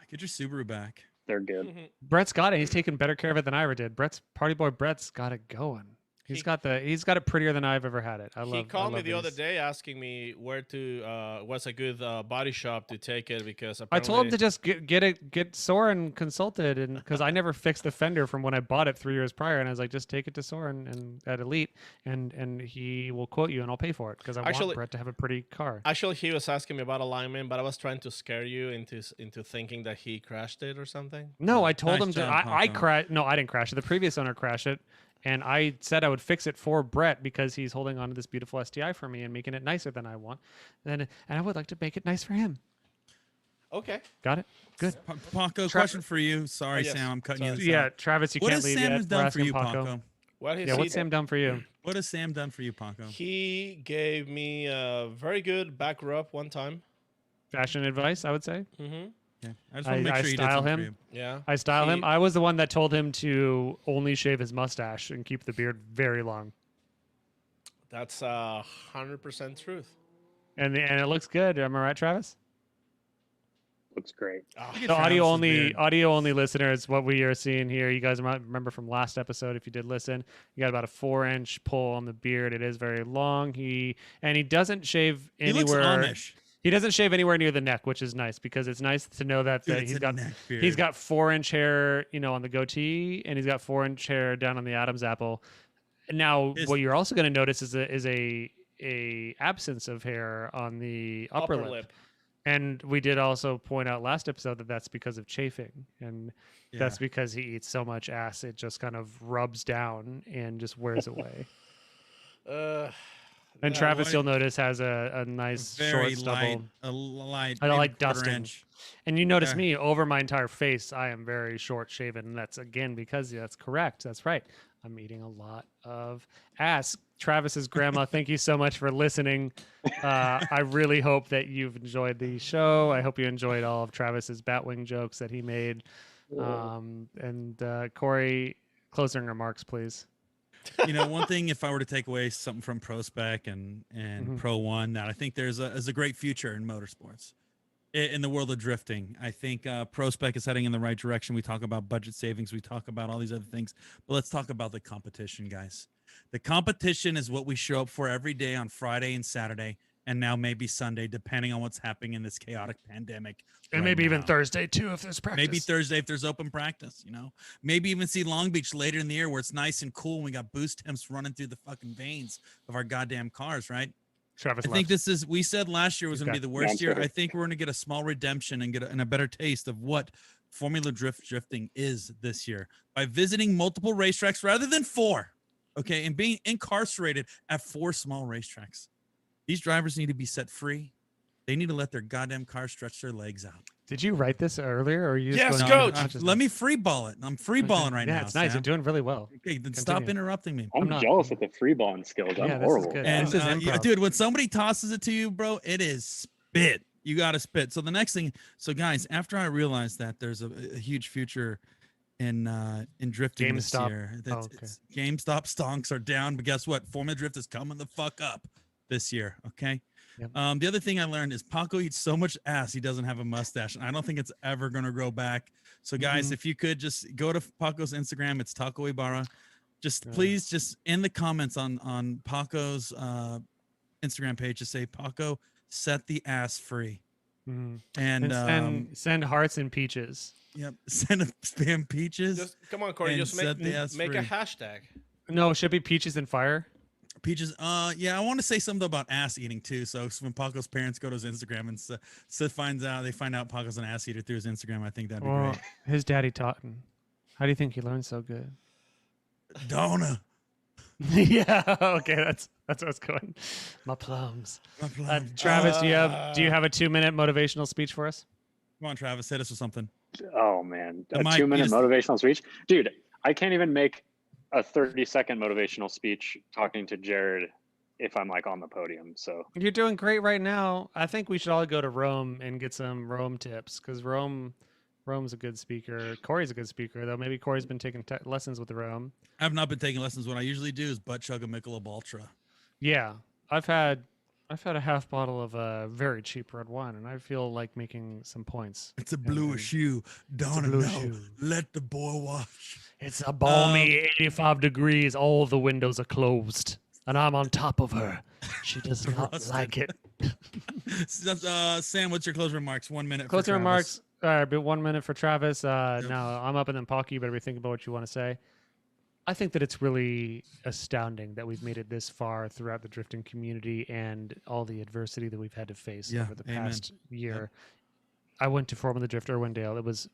Get your Subaru back. They're good. Mhm. Brett's got it. He's taken better care of it than I ever did. Party boy Brett's got it going. He's got it prettier than I've ever had it. He called me the other day asking me where to what's a good body shop to take it because I apparently told him to just get Soren consulted, and because I never fixed the fender from when I bought it 3 years prior, and I was like, just take it to Soren and at Elite, and he will quote you, and I'll pay for it because I want Brett to have a pretty car. Actually, he was asking me about alignment, but I was trying to scare you into thinking that he crashed it or something. No, I told him job, I Paco. crashed. No, I didn't crash it. The previous owner crashed it. And I said I would fix it for Brett because he's holding on to this beautiful STI for me and making it nicer than I want. And I would like to make it nice for him. Okay. Got it? Good. Paco, question for you. Sorry, yes. Sam, I'm cutting Sorry. you. This Yeah, out. Travis, you What can't has leave Sam yet. has We're done for asking you, Paco. Paco? What Yeah, what's Sam done for you? What has Sam done for you, Paco? He gave me a very good back rub one time. Fashion advice, I would say. Mm-hmm. Yeah, I just want to make I sure you did style something him. for you. Yeah. I style He- him. I was the one that told him to only shave his mustache and keep the beard very long. That's 100% truth. And it looks good. Am I right, Travis? Looks great. Ah, Look at So Travis's beard. audio only listeners, what we are seeing here, you guys might remember from last episode if you did listen, you got about a 4-inch pull on the beard. It is very long. He doesn't shave He looks anywhere. Amish. He doesn't shave anywhere near the neck, which is nice because it's nice to know that, Dude, that it's he's a got neck beard. he's got 4-inch hair, on the goatee, and he's got 4-inch hair down on the Adam's apple. Now, His- what you're also going to notice is a absence of hair on the upper lip. And we did also point out last episode that that's because of chafing, and that's Yeah. because he eats so much ass it just kind of rubs down and just wears away. And Yeah, Travis, what- you'll notice, has a nice Very short light, stubble. a light. I maybe like quarter Dustin. inch. And you notice Yeah. me over my entire face, I am very short shaven. And that's again because that's correct. That's right. I'm eating a lot of ass. Travis's grandma, thank you so much for listening. I really hope that you've enjoyed the show. I hope you enjoyed all of Travis's Batwing jokes that he made. And Corey, closing remarks, please. One thing, if I were to take away something from ProSpec and Mhm. Pro One, that I think there's a great future in motorsports, in the world of drifting. I think ProSpec is heading in the right direction. We talk about budget savings, we talk about all these other things, but let's talk about the competition, guys. The competition is what we show up for every day on Friday and Saturday, and now maybe Sunday, depending on what's happening in this chaotic pandemic. And right maybe even now. Thursday, too, if there's practice. Maybe Thursday if there's open practice, Maybe even see Long Beach later in the year where it's nice and cool and we got boost temps running through the fucking veins of our goddamn cars, right? Travis I think left. we said last year was going to be the worst year. Twitter. I think we're going to get a small redemption and and a better taste of what Formula drifting is this year by visiting multiple racetracks rather than 4. Okay. And being incarcerated at 4 small racetracks. These drivers need to be set free. They need to let their goddamn cars stretch their legs out. Did you write this earlier, or are you? Yes, just No, going Coach. off consciousness? Let me free ball it. I'm free balling right yeah, now. it's nice. Sam. You're doing really well. Okay, then stop Continue. interrupting me. I'm not- jealous of the free balling skills. I'm Yeah, this is horrible. good. And This is yeah, improv. dude, when somebody tosses it to you, bro, it is spit. You got to spit. So the next thing, guys, after I realized that there's a huge future in drifting this GameStop. year, Oh, okay. GameStop stonks are down, but guess what? Formula Drift is coming the fuck up this year. Okay. Yep. The other thing I learned is Paco eats so much ass he doesn't have a mustache, and I don't think it's ever gonna grow back. So guys, if you could just go to Paco's Instagram, it's Taco Ibarra. Just please, just in the comments on Paco's Instagram page, just say Paco set the ass free, Mhm. and And send hearts and peaches. yep, send a spam peaches. Just come on, Corey. And Just set the ass make a free. hashtag. No, it should be peaches and fire. Peaches, yeah, I want to say something about ass eating too. So when Paco's parents go to his Instagram and Sid they find out Paco's an ass eater through his Instagram. I think that'd be Well, great. his daddy taught him. How do you think he learned so good? Donna, Yeah. Okay. That's what's going. My plums. my plum. Travis, do you have a 2-minute motivational speech for us? Come on, Travis, hit us with something. Oh man, The a mic, you 2-minute just- motivational speech, dude. I can't even make a 30-second motivational speech talking to Jared if I'm like on the podium. So You're doing great right now. I think we should all go to Rome and get some Rome tips because Rome's a good speaker. Corey's a good speaker, though. Maybe Corey's been taking lessons with Rome. I've not been taking lessons. What I usually do is butt chug a Michelob Ultra. Yeah, I've had I've had a half bottle of a very cheap red wine, and I feel like making some points. It's a bluish hue. Don't bluish know. hue. Let the boy watch. It's a balmy 85 degrees. All the windows are closed, and I'm on top of her. She does not Rusted. like it. Sam, what's your closing remarks? 1 minute. Closing for Travis. remarks. All right, but 1 minute for Travis. Now I'm up and then Pocky. You better be thinking about what you want to say. I think that it's really astounding that we've made it this far throughout the drifting community and all the adversity that we've had to face Yeah, over the amen. past year. I went to Formula Drift Irwindale. It was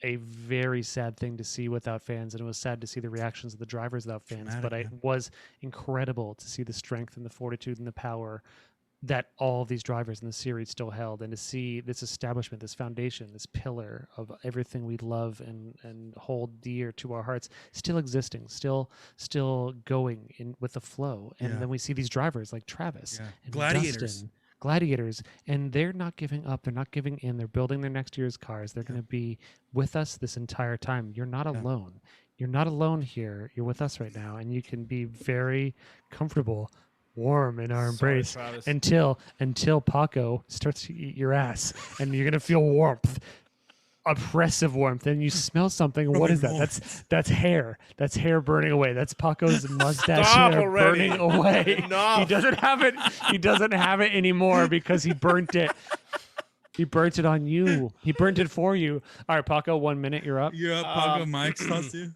a very sad thing to see without fans, and it was sad to see the reactions of the drivers without fans. Dramatic, But it was incredible to see the strength and the fortitude and the power that all these drivers in the series still held, and to see this establishment, this foundation, this pillar of everything we love and hold dear to our hearts still existing, still going in with the flow. And Yeah. then we see these drivers like Travis Yeah. and Gladiators. Dustin, gladiators, and they're not giving up, they're not giving in, they're building their next year's cars. They're going to be with us this entire time. You're not alone. You're not alone here. You're with us right now, and you can be very comfortable, warm in our Sorry, embrace Travis. until Paco starts to eat your ass, and you're gonna feel warmth, oppressive warmth, and you smell something. What Rubbing is that? warmth. That's hair. That's hair burning away. That's Paco's mustache Stop hair already. burning away. Enough. He doesn't have it. He doesn't have it anymore because he burnt it. He burnt it on you. He burnt it for you. All right, Paco, 1 minute. You're up. You're up, Paco. Mike's toss you.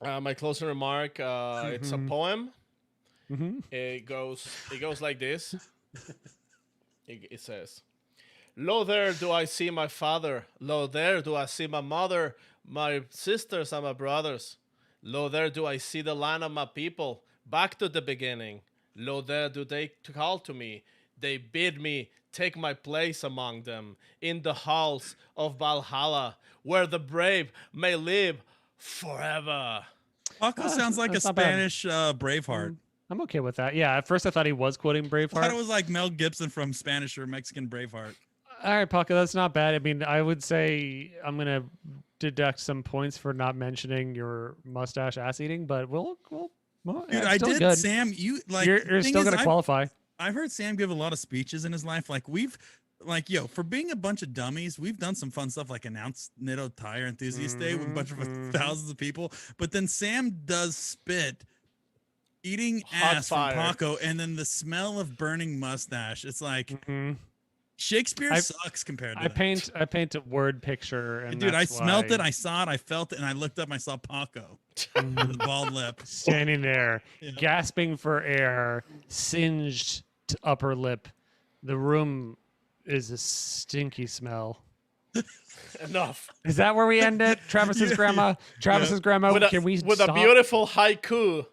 My closing remark. It's a poem. Mm-hmm. It goes like this. It says, "Lo there do I see my father. Lo there do I see my mother, my sisters and my brothers. Lo there do I see the land of my people. Back to the beginning. Lo there do they call to me. They bid me take my place among them in the halls of Valhalla, where the brave may live forever." Paco sounds like a that's not bad. Spanish Braveheart. I'm okay with that. Yeah, at first I thought he was quoting I thought it Braveheart. was like Mel Gibson from Spanish or Mexican Braveheart. All right, Paco, that's not bad. I mean, I would say I'm gonna deduct some points for not mentioning your mustache ass eating, but well, Dude, it's I still did. good. Sam, you like. You're thing still is, gonna qualify. I've heard Sam give a lot of speeches in his life. Like for being a bunch of dummies, we've done some fun stuff like announced Nitto Tire Enthusiast Day with a bunch of thousands of people. But then Sam does spit, eating Hot ass fire. from Paco, and then the smell of burning mustache. It's like Mhm. Shakespeare I- sucks compared to I that. paint a word picture, and Dude, I that's smelt it, why I saw it, I felt it, and I looked up, I saw Paco with a bald lip. standing there, Yeah. gasping for air, singed upper lip. The room is a stinky smell. Enough. Is that where we end it? Travis's Yeah, grandma. Travis's grandma. With a, Can we with stop? a beautiful haiku.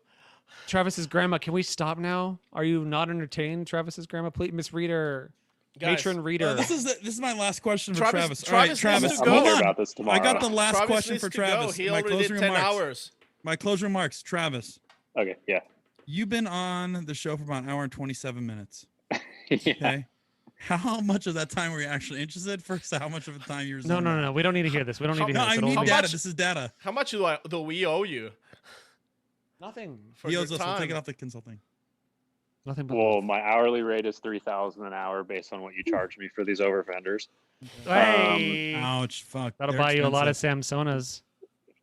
Travis's grandma. Can we stop now? Are you not entertained, Travis's grandma? Please, Miss Reader, Guys, matron Reader. This is my last question for Travis- Travis. All right, Travis Travis, needs I'm to gonna go. hear hold on. about this tomorrow. I got the last Travis question needs for to go. Travis. He My already closing did 10 remarks. hours. My closing remarks, Travis. Okay, yeah. You've been on the show for about an hour and 27 minutes. Yeah. Okay. How much of that time were you actually interested? First, how much of the time you were No, zoned no, out? no, no. We don't need to hear this. We don't need to No, hear No, this. I It'll need be- How data. much- This is data. How much do we owe you Nothing. for He your owes us. We'll take time? it off the consulting. Nothing but. Well, my hourly rate is 3,000 an hour based on what you charge me for these over vendors. Hey, Ouch! Fuck. that'll they're buy you a lot of expensive. Samsonas.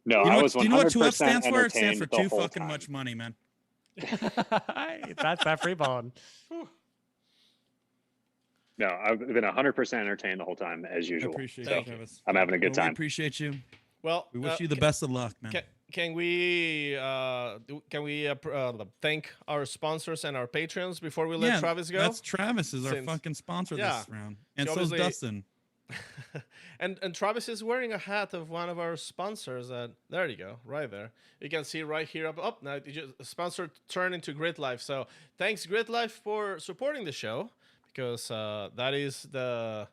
No, You know I what, was do you know what 2F 100% stands for? It stands for entertained the too whole fucking time. much money, man. That's that free balling. No, I've been 100% entertained the whole time as I usual. appreciate So, you, Travis. I'm having a good Well, We time. appreciate you. Well, We wish you the best of luck, man. Can we thank our sponsors and our patrons before we let Travis go? That's Travis is our Since- fucking sponsor yeah. this round, and So so is obviously- Dustin. and Travis is wearing a hat of one of our sponsors. There you go, right there. You can see right here up. Oh, now it just sponsor turned into Grid Life. So thanks Grid Life for supporting the show, because that is the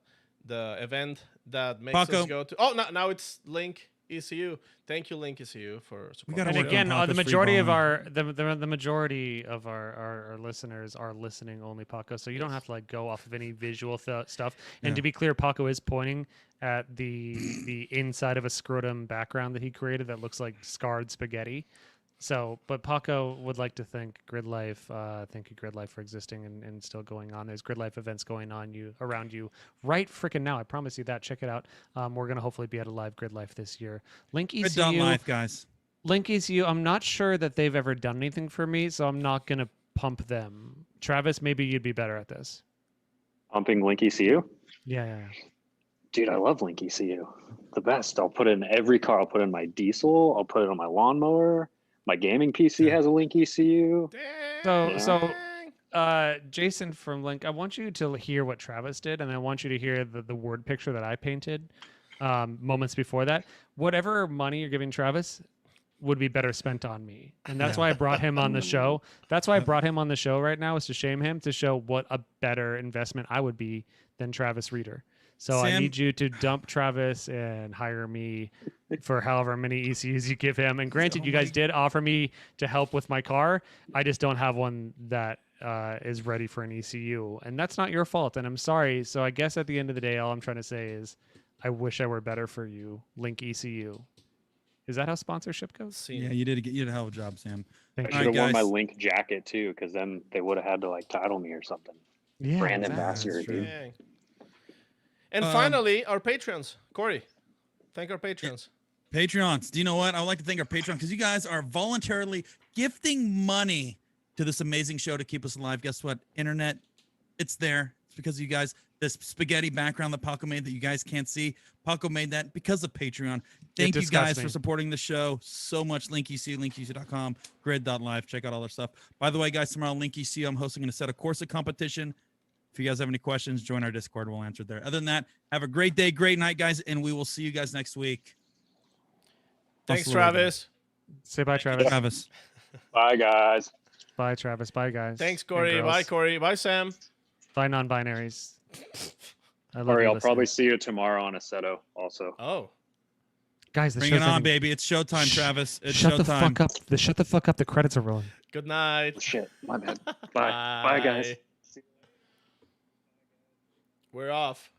event that makes Paco. us go to. Oh, now it's Link ECU. Thank you, Link ECU, for supporting. gotta And work on again, the Paco's free majority of balling. the majority of our listeners are listening only, Paco. So you don't have to like go off of any visual stuff. And Yeah. to be clear, Paco is pointing at the inside of a scrotum background that he created that looks like scarred spaghetti. So, but Paco would like to thank Grid Life. Thank you, Grid Life, for existing and still going on. There's Grid Life events going on around you right freaking now. I promise you that. Check it out. We're gonna hopefully be at a live Grid Life this year. Link ECU. Life, guys. Link ECU. I'm not sure that they've ever done anything for me, so I'm not gonna pump them. Travis, maybe you'd be better at this. Pumping Link ECU? Yeah. Dude, I love Link ECU. The best. I'll put it in every car. I'll put it in my diesel. I'll put it on my lawnmower. My gaming PC has a Link ECU. So Jason from Link, I want you to hear what Travis did, and I want you to hear the word picture that I painted moments before that. Whatever money you're giving Travis would be better spent on me. And that's why I brought him on the show. That's why I brought him on the show right now, is to shame him, to show what a better investment I would be than Travis Reeder. So I need you to dump Travis and hire me for however many ECUs you give him. And granted, you guys did offer me to help with my car. I just don't have one that is ready for an ECU. And that's not your fault. And I'm sorry. So I guess at the end of the day, all I'm trying to say is I wish I were better for you, Link ECU. Is that how sponsorship goes? Yeah, you did a hell of a job, Sam. Thank I you. should have worn my guys. Link jacket too, because then they would have had to like title me or something. Yeah, Brand exactly. ambassador, dude. Dang. And finally, our patrons. Corey, thank our patrons. Patreons. Do you know what? I would like to thank our Patreon because you guys are voluntarily gifting money to this amazing show to keep us alive. Guess what? Internet, it's there. It's because of you guys. This spaghetti background that Paco made that you guys can't see. Paco made that because of Patreon. Thank you guys for supporting the show so much. Link ECU, linkecu.com, grid.live. Check out all their stuff. By the way, guys, tomorrow, Link ECU, I'm hosting a set of Corsa competition. If you guys have any questions, join our Discord. We'll answer it there. Other than that, have a great day, great night, guys, and we will see you guys next week. Thanks, Travis. Say bye, Travis. Travis. Bye, guys. Bye, Travis. Bye, guys. Thanks, And Corey. girls. Bye, Corey. Bye, Sam. Bye, non-binaries. I love Corey, you, I'll probably listeners. see you tomorrow on Assetto also. Oh. Guys, the Bring show's it on, ending. baby. It's showtime, Shh. Travis. It's Shut showtime. the fuck up. Shut the fuck up. The credits are rolling. Good night. Oh, shit, my bad. Bye. Bye, guys. We're off.